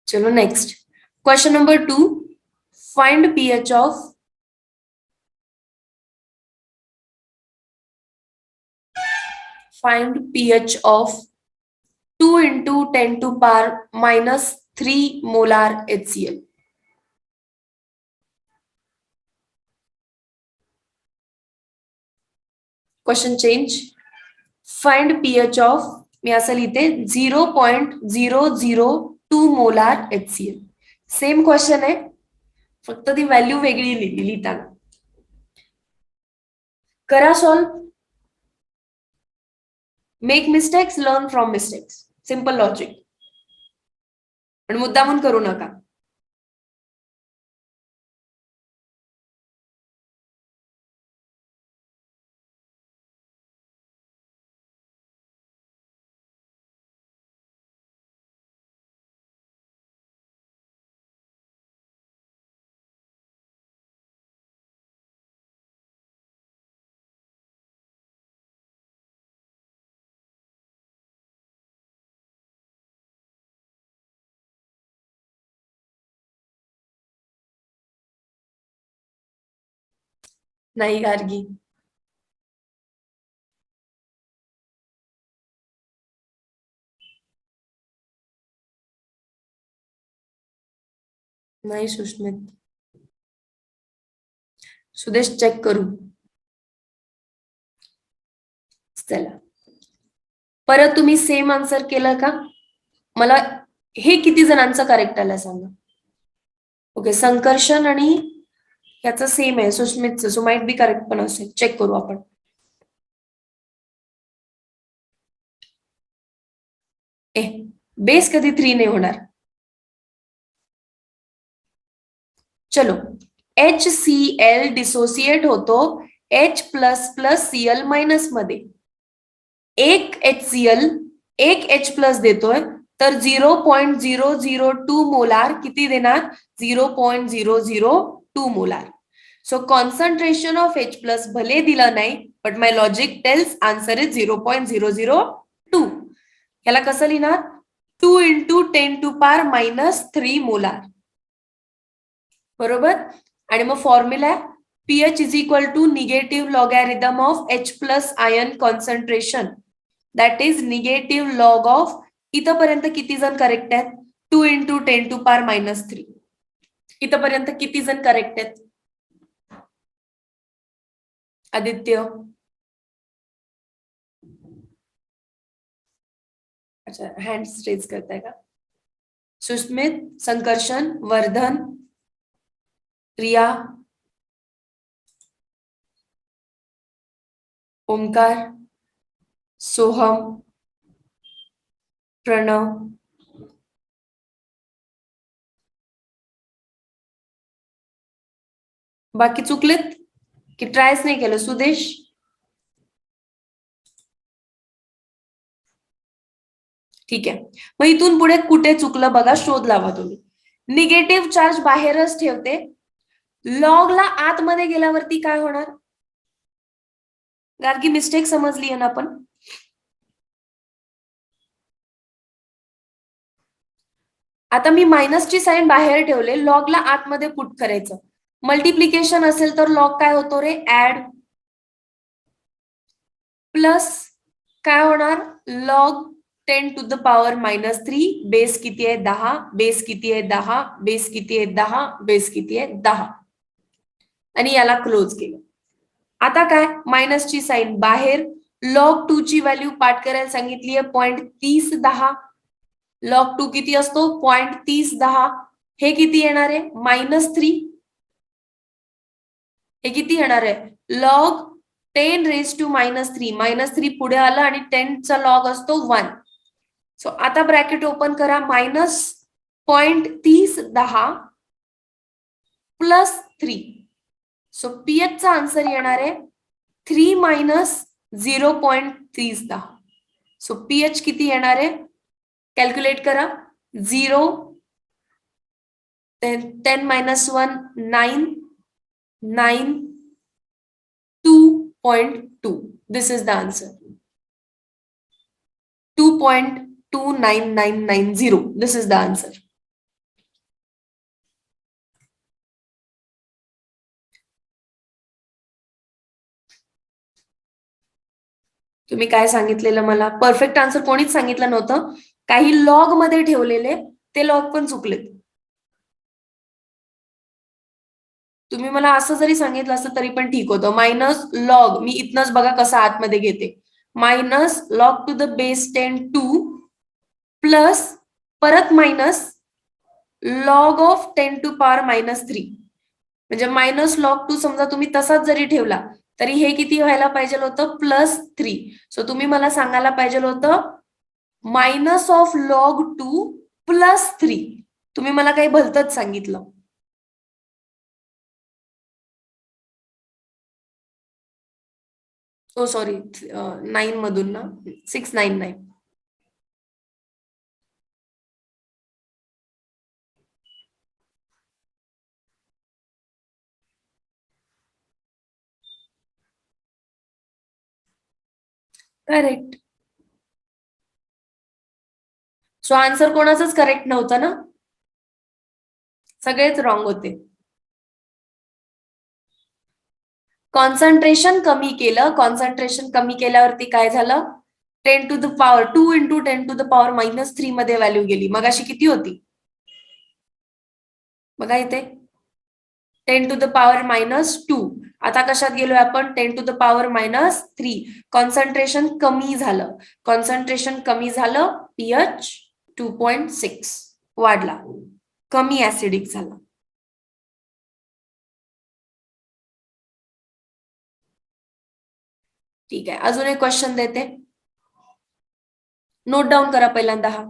चलो next question number 2. Find pH of pH of 2 into 10 to power minus 3 molar HCl. Question change. Find pH of, मी असं लिहिते, 0.002 मोलार HCl. सेम क्वेश्चन आहे, फक्त ती व्हॅल्यू वेगळी लिहिली लिहिताना. करा solve. Make mistakes, learn from mistakes. Simple logic. पण मुद्दामून करू नका. नाही गार्गी. नाही सुष्मित. सुदेश चेक करू. चला, परत तुम्ही सेम आन्सर केलं का? मला हे किती जणांचं करेक्ट आलं सांगा. ओके, संकर्षण आणि याचं सेम आहे सुष्मितचं, सो माइट बी करेक्ट पण असेल. चेक करू आपण. बेस कधी 3 नाही होणार. चलो, HCl डिसोसिएट होतो H plus plus Cl minus मध्ये. एक HCl एक H प्लस देतोय, तर 0.002 मोलार किती देणार? 0.002 molar. So concentration of H plus भले दिलं नाही, but my logic tells answer is 0.002. याला कसं लिहिणार? 2 into 10 to power minus 3 molar. बरोबर. आणि मग formula pH is equal to negative logarithm of H plus ion concentration, that is negative log of. इथपर्यंत किती जण करेक्ट आहेत? 2 into 10 to power minus 3. इथपर्यंत किती जण करेक्ट आहेत? आदित्य. अच्छा, हँड्स रेज करताय का? सुस्मित, संकर्षण, वर्धन. रिया, ओमकार, सोहम, प्रणव, बाकी चुकलेत की ट्रायच नाही केलं? सुदेश, ठीक आहे. मग इथून पुढे कुठे चुकलं बघा, शोध लावा तुम्ही. निगेटिव्ह चार्ज बाहेरच ठेवते, लॉगला आतमध्ये गेल्यावरती काय होणार? गार्गी मिस्टेक समजली आहे ना आपण? आता मी मायनसची साईन बाहेर ठेवले, लॉगला आतमध्ये पुट करायचं. मल्टिप्लिकेशन असेल तर लॉग काय होतो रे? ऍड. प्लस काय होणार? Log 10 to the power -3, base किती आहे? 10, बेस किती आहे? 10, बेस किती आहे? 10, बेस किती आहे? 10. आणि याला क्लोज केलं. आता काय? मायनसची साईन बाहेर, लॉग 2 ची व्हॅल्यू पाठ करायला सांगितली आहे 0.3010. लॉग 2 किती असतो? 0.3010. हे किती येणार आहे? -3. हे किती येणार आहे? Log 10 raise to -3. -3 पुढे आलं आणि 10 चा लॉग असतो 1. सो आता ब्रॅकेट ओपन करा. -0.3010 +3. सो पीएच चा आन्सर येणार आहे 3 - 0.30. सो पीएच किती येणार आहे? कॅल्क्युलेट करा. 0, 10 - 1 9, 9, 2.2. This is the answer. 2.29990. This is the answer. तुम्ही काय सांगितलेलं मला? परफेक्ट आन्सर कोणीच सांगितलं नव्हतं. काही लॉग मध्ये ठेवलेले ते लॉग पण चुकलेत. तुम्ही मला असं जरी सांगितलं असतं तरी पण ठीक होतं. मायनस लॉग, मी इथनच बघा कसं आतमध्ये घेते. Minus log to the base 10 2 plus परत minus log of 10 to power -3. म्हणजे मायनस लॉग 2 समजा तुम्ही तसाच जरी ठेवला तरी हे किती व्हायला पाहिजे होतं? +3. सो तुम्ही मला सांगायला पाहिजे होतं मायनस ऑफ लॉग 2 +3. तुम्ही मला काही भलतच सांगितलं. ओ सॉरी, 9 मधून ना, 699. करेक्ट. सो आन्सर कोणाचंच करेक्ट नव्हतं ना, सगळेच रॉंग होते. कॉन्सन्ट्रेशन कमी केलं. कॉन्सन्ट्रेशन कमी केल्यावरती काय झालं? 10 to the power 2 × 10 to the power -3 मध्ये व्हॅल्यू गेली. मग अशी किती होती बघा इथे? 10 टू द पॉवर -2. आता कशात गेलोय आपण? 10 टू द पॉवर -3. कॉन्सन्ट्रेशन कमी झालं. कॉन्सन्ट्रेशन कमी झालं, पीएच 2.6 वाढला, कमी ऍसिडिक झाला. ठीक आहे, अजून एक क्वेश्चन देते, नोट डाऊन करा पहिल्यांदा हा.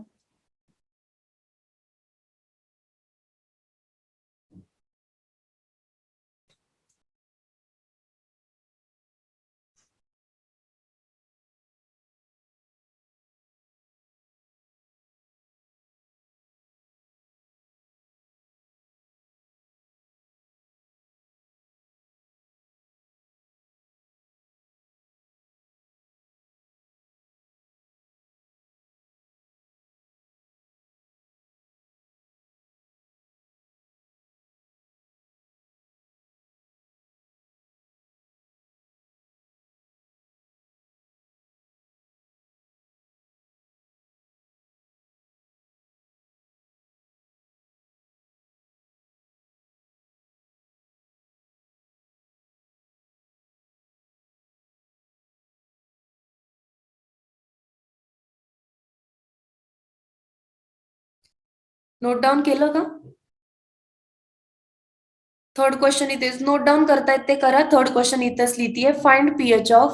नोट डाऊन केलं का? थर्ड क्वेश्चन इथेच नोट डाऊन करतायत ते करा. थर्ड क्वेश्चन इथेच लिहितीये. Find pH of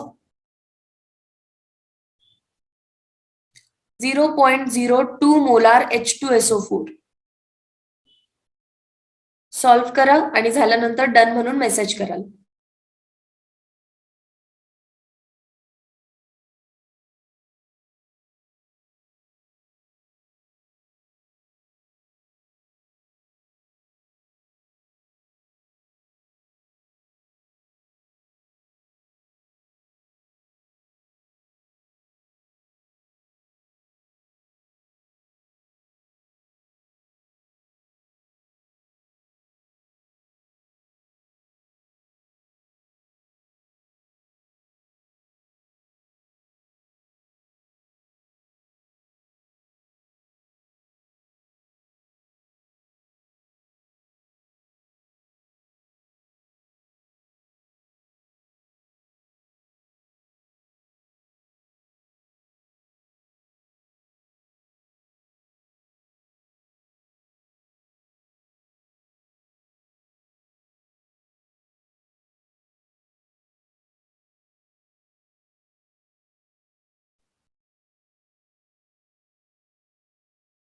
0.02 molar H2SO4. Solve करा आणि झाल्यानंतर डन म्हणून मेसेज कराल.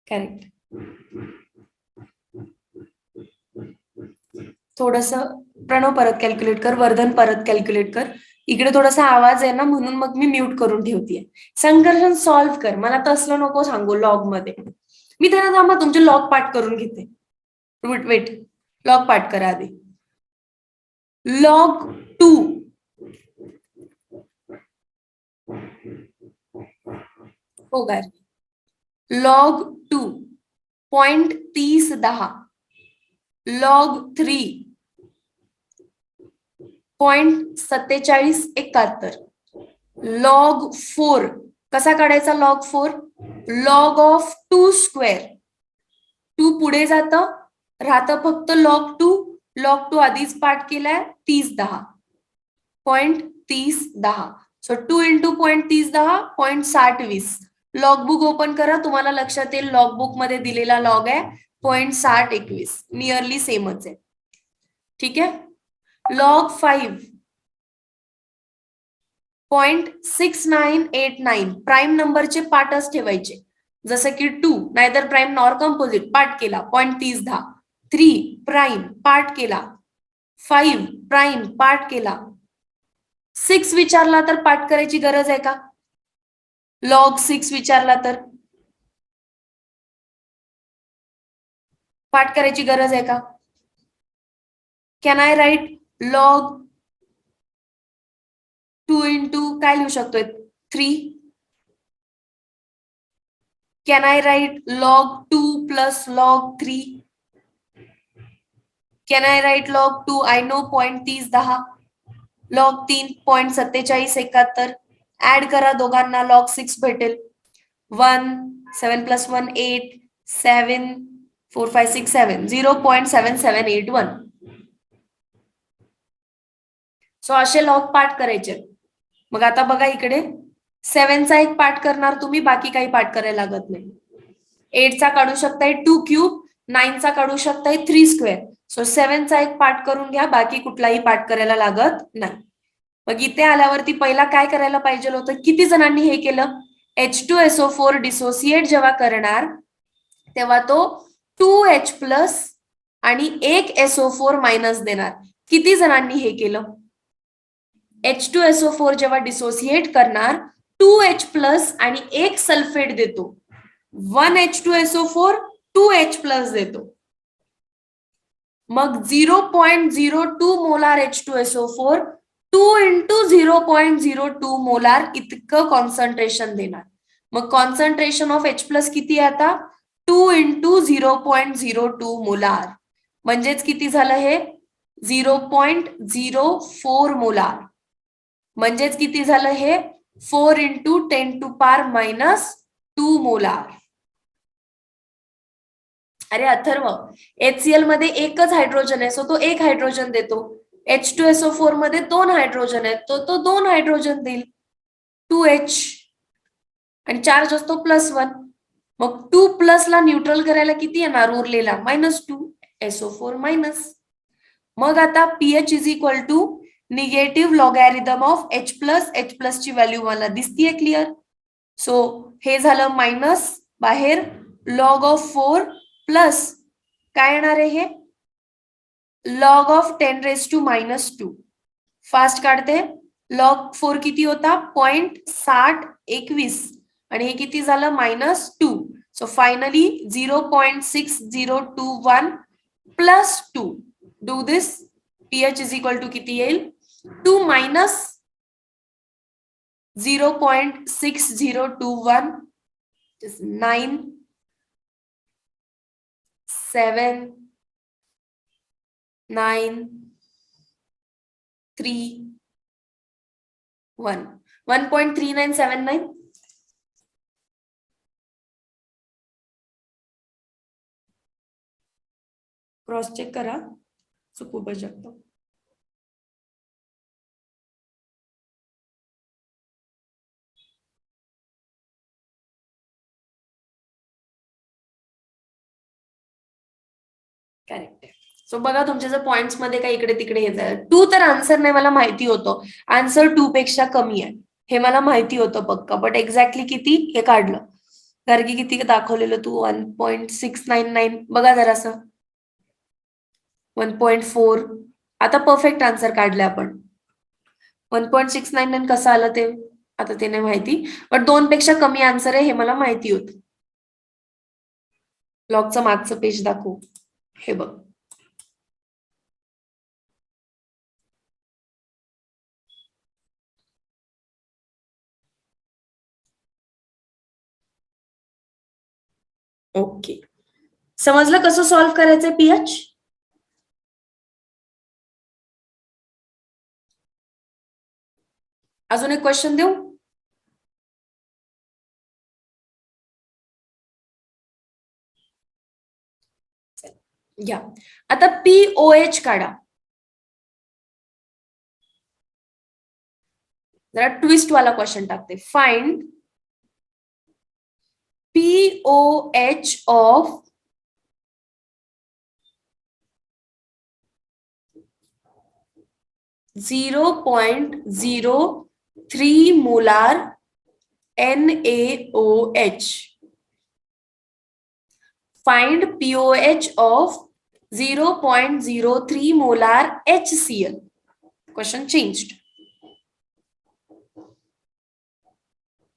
करेक्ट. थोडस प्रणव परत कॅल्क्युलेट कर, वर्धन परत कॅल्क्युलेट कर. इकडे थोडासा आवाज आहे ना म्हणून मग मी म्यूट करून ठेवतीये. संकर्षण सॉल्व्ह कर. मला तसलं नको सांगू लॉग मध्ये. मी त्यांना थांबा तुमचे लॉग पाठ करून घेते. वेट, लॉग पाठ करा आधी. लॉग 2 हो काय लॉग 2 0.3010 लॉग 3 0.4771 लॉग 4 कसा काढायचा लॉग 4 लॉग ऑफ 2 स्क्वेअर 2 पुढे जातं राहतं फक्त लॉग 2 लॉग 2 आधीच पाठ केलाय 3010 0.3010 so 2 into 0.3010 0.6020 log book open करा तुम्हाला लक्षात येईल लॉग बुक मध्ये दिलेला लॉग आहे 0.6021 नियरली सेमच आहे. ठीक आहे. लॉग 5 0.6989 प्राईम नंबरचे पार्टच ठेवायचे जसं की 2 नाहीतर प्राईम नॉर कंपोजिट पार्ट केला 0.3010 3 प्राईम पार्ट केला 5 प्राईम पार्ट केला 6 विचारला तर पाठ करायची गरज आहे का लॉग 6 विचारला तर पाठ करायची गरज आहे का can I write log 2 into काय लिहू शकतोय 3 can I write log 2 plus log 3 can I write log 2 I know 0.3010 log 3 0.4771 add करा दोघांना लॉग 6 भेटेल 1 7 प्लस 1 8 7 4 5 6 7 0.7781 सो असे लॉग पाठ करायचे. मग आता बघा इकडे 7 चा एक पाठ करणार तुम्ही बाकी काही पाठ करायला लागत नाही. 8 चा काढू शकताय 2 क्यूब 9 चा काढू शकताय 3 स्क्वेअर सो 7 चा एक पाठ करून घ्या बाकी कुठलाही पाठ करायला लागत नाही. मग इथे आल्यावरती पहिला काय करायला पाहिजे होतं किती जणांनी हे केलं H2SO4 डिसोसिएट जेव्हा करणार तेव्हा तो 2H प्लस आणि एक SO4 मायनस देणार. किती जणांनी हे केलं H2SO4 जेव्हा डिसोसिएट करणार 2H प्लस आणि एक सल्फेट देतो 1H2SO4 2H प्लस देतो. मग 0.02 मोलार H2SO4 2 इंटू 0.02 मोलार इतकं कॉन्सन्ट्रेशन देणार. मग कॉन्सन्ट्रेशन ऑफ H प्लस किती आहे आता 2 इंटू 0.02 मोलार म्हणजेच किती झालं हे 0.04 मोलार म्हणजेच किती झालं हे 4 into 10 to power minus 2 molar. अरे अथर्व HCl मध्ये एकच हायड्रोजन आहे सो तो एक हायड्रोजन देतो H2SO4 मध्ये 2 हायड्रोजन आहेत तो 2 हायड्रोजन देईल 2H आणि चार्ज असतो +1 मग 2 प्लस ला न्यूट्रल करायला किती येणार उरलेला -2 SO4 मायनस मग आता pH is equal to negative logarithm of H plus ची व्हॅल्यू मला दिसतीये क्लिअर. सो हे झालं मायनस, बाहेर लॉग ऑफ 4 प्लस काय येणार आहे हे लॉग ऑफ 10⁻². फास्ट काढते. लॉग 4 किती होता 0.6021 आणि हे किती झालं -2. So finally 0.6021 plus 2. Do this. pH is equal to किती येईल 2 मायनस 0.6021 9 7 9 3 1 1.3979. क्रॉस चेक करा, चुकू पण शकतो. करेक्ट आहे. सो बघा तुमच्या जर पॉइंट्स मध्ये काही इकडे तिकडे येत आहे. 2 तर आन्सर नाही, मला माहिती होतं आन्सर 2 पेक्षा कमी आहे हे मला माहिती होतं पक्का, बट एक्झॅक्टली किती हे काढलं. कारण की किती दाखवलेलं तू 1.699 बघा जरासं 1.4. आता परफेक्ट आन्सर काढले आपण. 1.699 कसं आलं ते आता ते नाही माहिती, बट 2 पेक्षा कमी आन्सर आहे हे मला माहिती होतं. लॉगचं मागचं पेज दाखवू. हे बघ ओके. समजलं कसं सॉल्व्ह करायचंय pH. अजून एक क्वेश्चन देऊ. घ्या आता POH काढा. जरा ट्विस्ट वाला क्वेश्चन टाकते. Find POH of (0.03 molar NaOH. Find POH of 0.03 molar HCl. Question changed.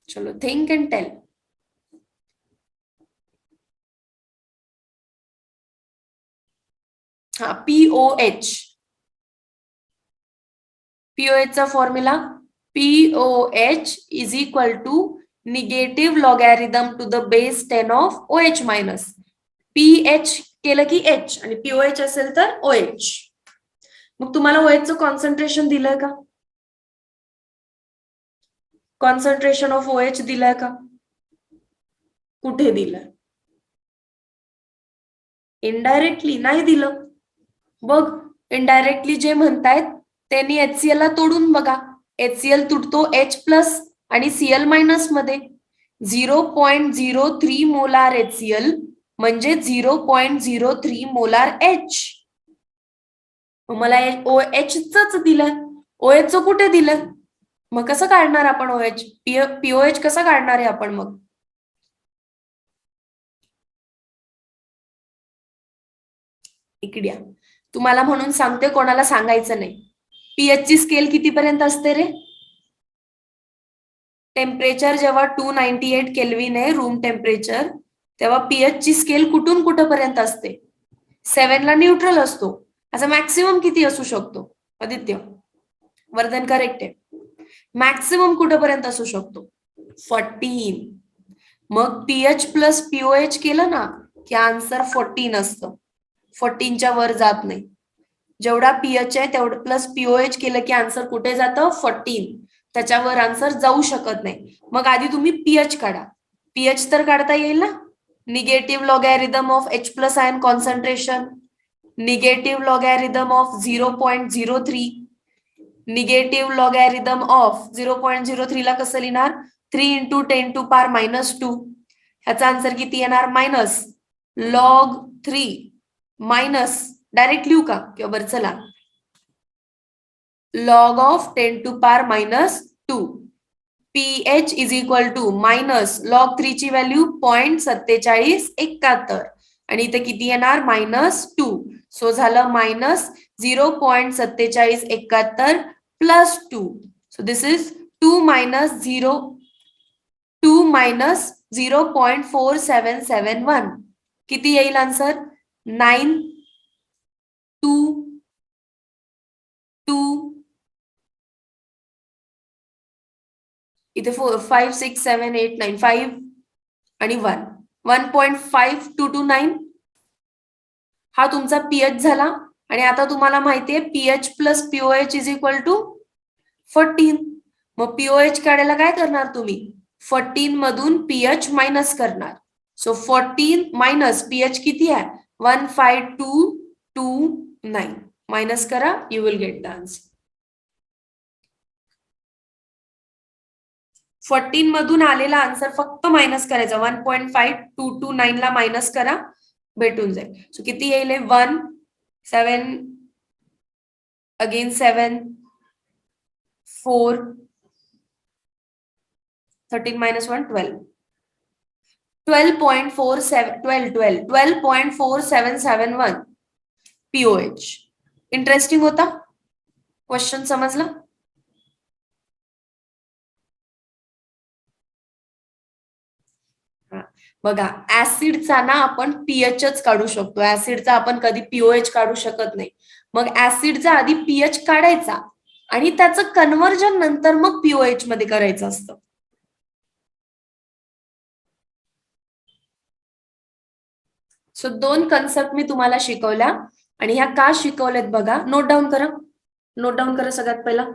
चलो think and tell. हाँ POH. POH चा formula POH is equal to negative logarithm to the base 10 of OH minus. PH केलं की H आणि POH असेल तर OH. मग तुम्हाला OH चं कॉन्सन्ट्रेशन दिलंय का? कॉन्सन्ट्रेशन ऑफ OH दिलंय का? कुठे दिलंय? इनडायरेक्टली नाही दिलं. बघ इनडायरेक्टली जे म्हणतायत त्यांनी HCl ला तोडून बघा. HCl तुटतो H प्लस आणि Cl मायनस मध्ये. 0.03 मोलार HCl म्हणजे 0.03 मोलार H. मला OH च दिलंय. OH च कुठे दिलंय? मग कसं काढणार आपण OH? POH कसं काढणार आहे आपण मग? इकड्या तुम्हाला म्हणून सांगते, कोणाला सांगायचं नाही. pH ची स्केल कितीपर्यंत असते रे? टेम्परेचर जेव्हा 298 केल्विन आहे रूम टेम्परेचर, तेव्हा pH ची स्केल कुठून कुठपर्यंत असते? 7 ला न्यूट्रल असतो. असं मॅक्सिमम किती असू शकतो? आदित्य वर्धन करेक्ट आहे. मॅक्सिमम कुठपर्यंत असू शकतो? 14. मग pH प्लस POH केलं ना की आन्सर 14 असतं. 14च्या वर जात नाही. जेवढा pH आहे तेवढं प्लस POH केलं की आन्सर कुठे जातं? 14. त्याच्यावर आन्सर जाऊ शकत नाही. मग आधी तुम्ही pH काढा. pH तर काढता येईल ना. Negative logarithm of H plus ion concentration, negative logarithm of 0.03, negative logarithm of 0.03 ला कसं लिहिणार? 3 × 10⁻². ह्याचा आन्सर किती येणार? मायनस लॉग 3 मायनस डायरेक्ट लिहू का किंवा बरं चला, log of 10 to power minus 2 pH is equal to minus log 3 ची व्हॅल्यू 0.4771 आणि इथे किती येणार -2, सो झालं -0.4771 plus 2, so this is 2 minus 0.4771 किती येईल आन्सर 9 2 2 इथे 4 5 6 7 8 9 5 आणि 1 1.5229 हा तुमचा पीएच झाला आणि आता तुम्हाला माहितीये pH plus pOH is equal to 14. मग पीओएच काढायला काय करणार तुम्ही 14 मधून पीएच मायनस करणार, सो 14 मायनस पीएच किती आहे 15229 मायनस करा, you will get the answer. 14 मधून आलेला आन्सर फक्त मायनस करायचा 1.5229 ला मायनस करा, भेटून जाईल. सो किती येईल 1 7 अगेन 7 4 13 minus 1 12 12.4771 पीओएच. इंटरेस्टिंग होता क्वेश्चन, समजला? बघा ऍसिडचा ना आपण पीएचच काढू शकतो, ऍसिडचा आपण कधी पीओएच काढू शकत नाही. मग ऍसिडचा आधी पीएच काढायचा आणि त्याचं कन्व्हर्जन नंतर मग पीओएच मध्ये करायचं असतं. सो 2 कन्सेप्ट मी तुम्हाला शिकवल्या आणि ह्या का शिकवल्यात बघा, नोट डाऊन करा, नोट डाऊन करा सगळ्यात पहिला.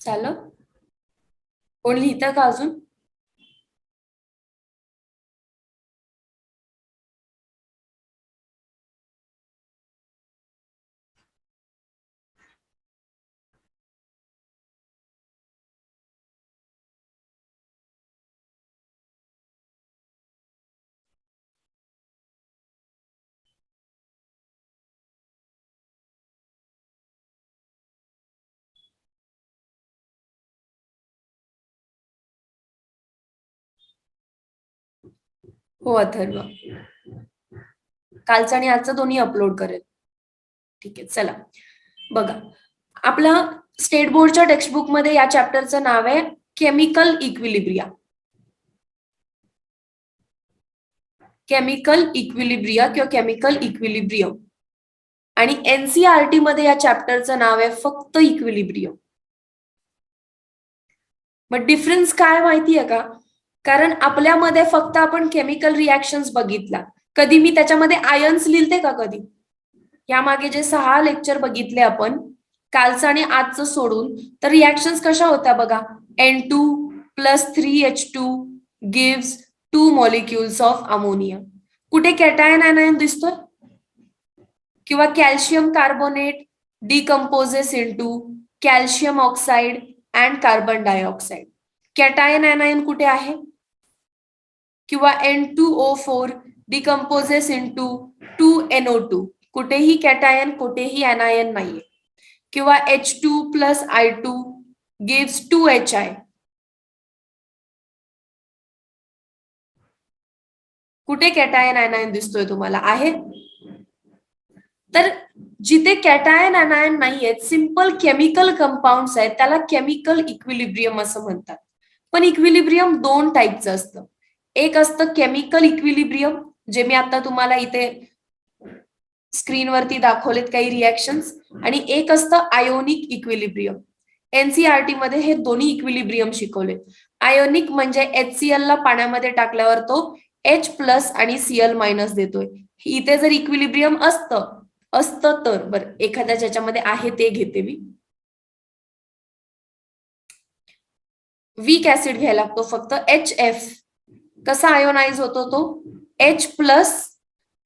झालं? कोण लिहितं का अजून? हो अथर्व, कालचं आणि आजचं दोन्ही अपलोड करेल. ठीक आहे, चला बघा, आपलं स्टेट बोर्डच्या टेक्स्टबुक मध्ये या चॅप्टरचं नाव आहे केमिकल इक्विलिब्रिया. केमिकल इक्विलिब्रिया किंवा केमिकल इक्विलिब्रियम. आणि एनसीईआरटी मध्ये या चॅप्टरचं नाव आहे फक्त इक्विलिब्रियम. मग डिफरन्स काय माहितीये का? कारण आपल्यामध्ये फक्त आपण केमिकल रिॲक्शन्स बघितला, कधी मी त्याच्यामध्ये आयन्स लिहिते का? कधी यामागे जे 6 लेक्चर बघितले आपण कालचं आणि आजचं सोडून, तर रिॲक्शन्स कशा होत्या बघा. N2 plus 3H2 gives 2 molecules of ammonia. कुठे कॅटायन anion दिसतोय? किंवा calcium carbonate decomposes into calcium oxide and carbon dioxide. Cation anion कुठे आहे? किंवा N2O4 डिकम्पोजेस इनटू 2NO2. कुठेही कॅटायन, कुठेही anion नाहीये. किंवा H2 plus I2 gives 2HI. कुठे कॅटायन anion दिसतोय तुम्हाला? आहे. तर जिथे कॅटायन anion नाहीयेत, सिंपल केमिकल कंपाऊंड्स आहेत, त्याला केमिकल इक्विलिब्रियम असं म्हणतात. पण इक्विलिब्रियम 2 टाईपचं असतं. एक असतं केमिकल इक्विलिब्रियम, जे मी आता तुम्हाला इथे स्क्रीनवरती दाखवलेत काही रिॲक्शन्स, आणि एक असतं आयोनिक इक्विलिब्रियम. एनसीईआरटी मध्ये हे दोन्ही इक्विलिब्रियम शिकवले. आयोनिक म्हणजे HCl ला पाण्यामध्ये टाकल्यावर तो H प्लस आणि Cl मायनस देतोय. इथे जर इक्विलिब्रियम असतं तर बरं, एखाद्या ज्याच्यामध्ये आहे ते घेते मी. वीक ऍसिड घ्यायला लागतो फक्त HF. कसा आयोनाइज होतो तो? H plus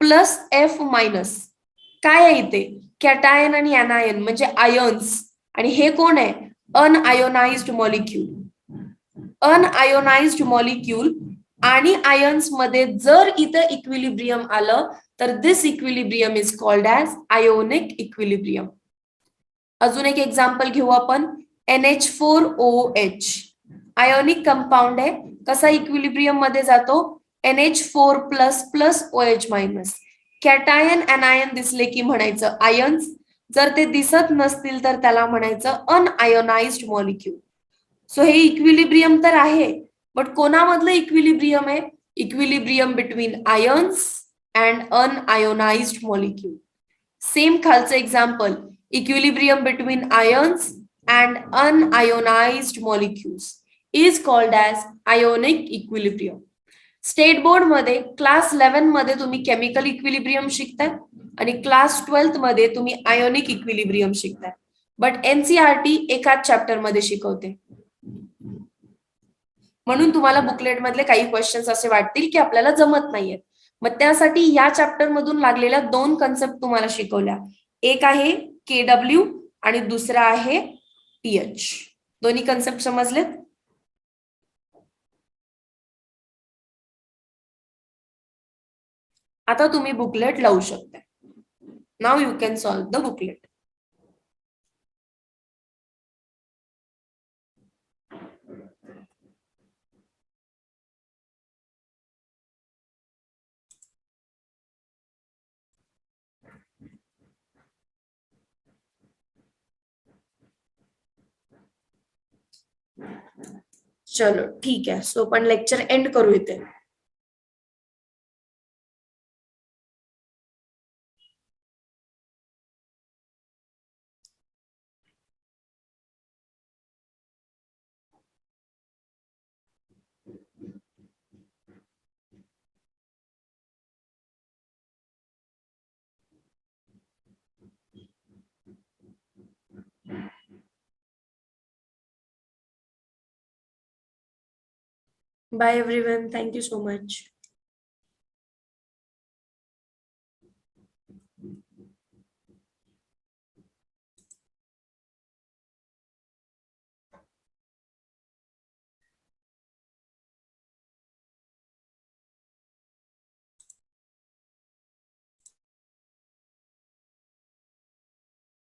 plus F minus. काय आहे इथे? कॅटायन आणि anion म्हणजे आयन्स, आणि हे कोण आहे? Unionized molecule. अनआयोनाइज्ड मॉलिक्यूल आणि आयन्स मध्ये जर इथे इक्विलिब्रियम आलं तर this equilibrium is called as ionic equilibrium. अजून एक एक्झाम्पल घेऊ आपण. NH4OH आयोनिक कंपाऊंड आहे. कसा इक्विलिब्रियम मध्ये जातो? NH4 plus plus OH minus. Cation anion दिसले की म्हणायचं आयन्स, जर ते दिसत नसतील तर त्याला म्हणायचं अनआयोनाइज्ड मॉलिक्यूल. सो हे इक्विलिब्रियम तर आहे, बट कोणामधलं इक्विलिब्रियम आहे? Equilibrium between ions and unionized molecule. Same खालचं example, equilibrium between ions and unionized molecules is called as ionic equilibrium. State board मध्ये क्लास 11 मध्ये तुम्ही केमिकल इक्विलिब्रियम शिकताय आणि क्लास 12 मध्ये तुम्ही आयोनिक इक्विलिब्रियम शिकताय. बट एनसीईआरटी एकाच चॅप्टर मध्ये शिकवते. म्हणून तुम्हाला बुकलेट मधले काही क्वेश्चन्स असे वाटतील की आपल्याला जमत नाहीयेत. मग त्यासाठी या चॅप्टर मधून लागलेल्या 2 कन्सेप्ट तुम्हाला शिकवल्या. एक आहे KW आणि दुसरा आहे pH. दोन्ही कन्सेप्ट समजलेत? आता तुम्ही बुकलेट लावू शकता. Now you can solve the booklet. चलो ठीक आहे. सो आपण लेक्चर एंड करू इथे. Bye everyone. Thank you so much.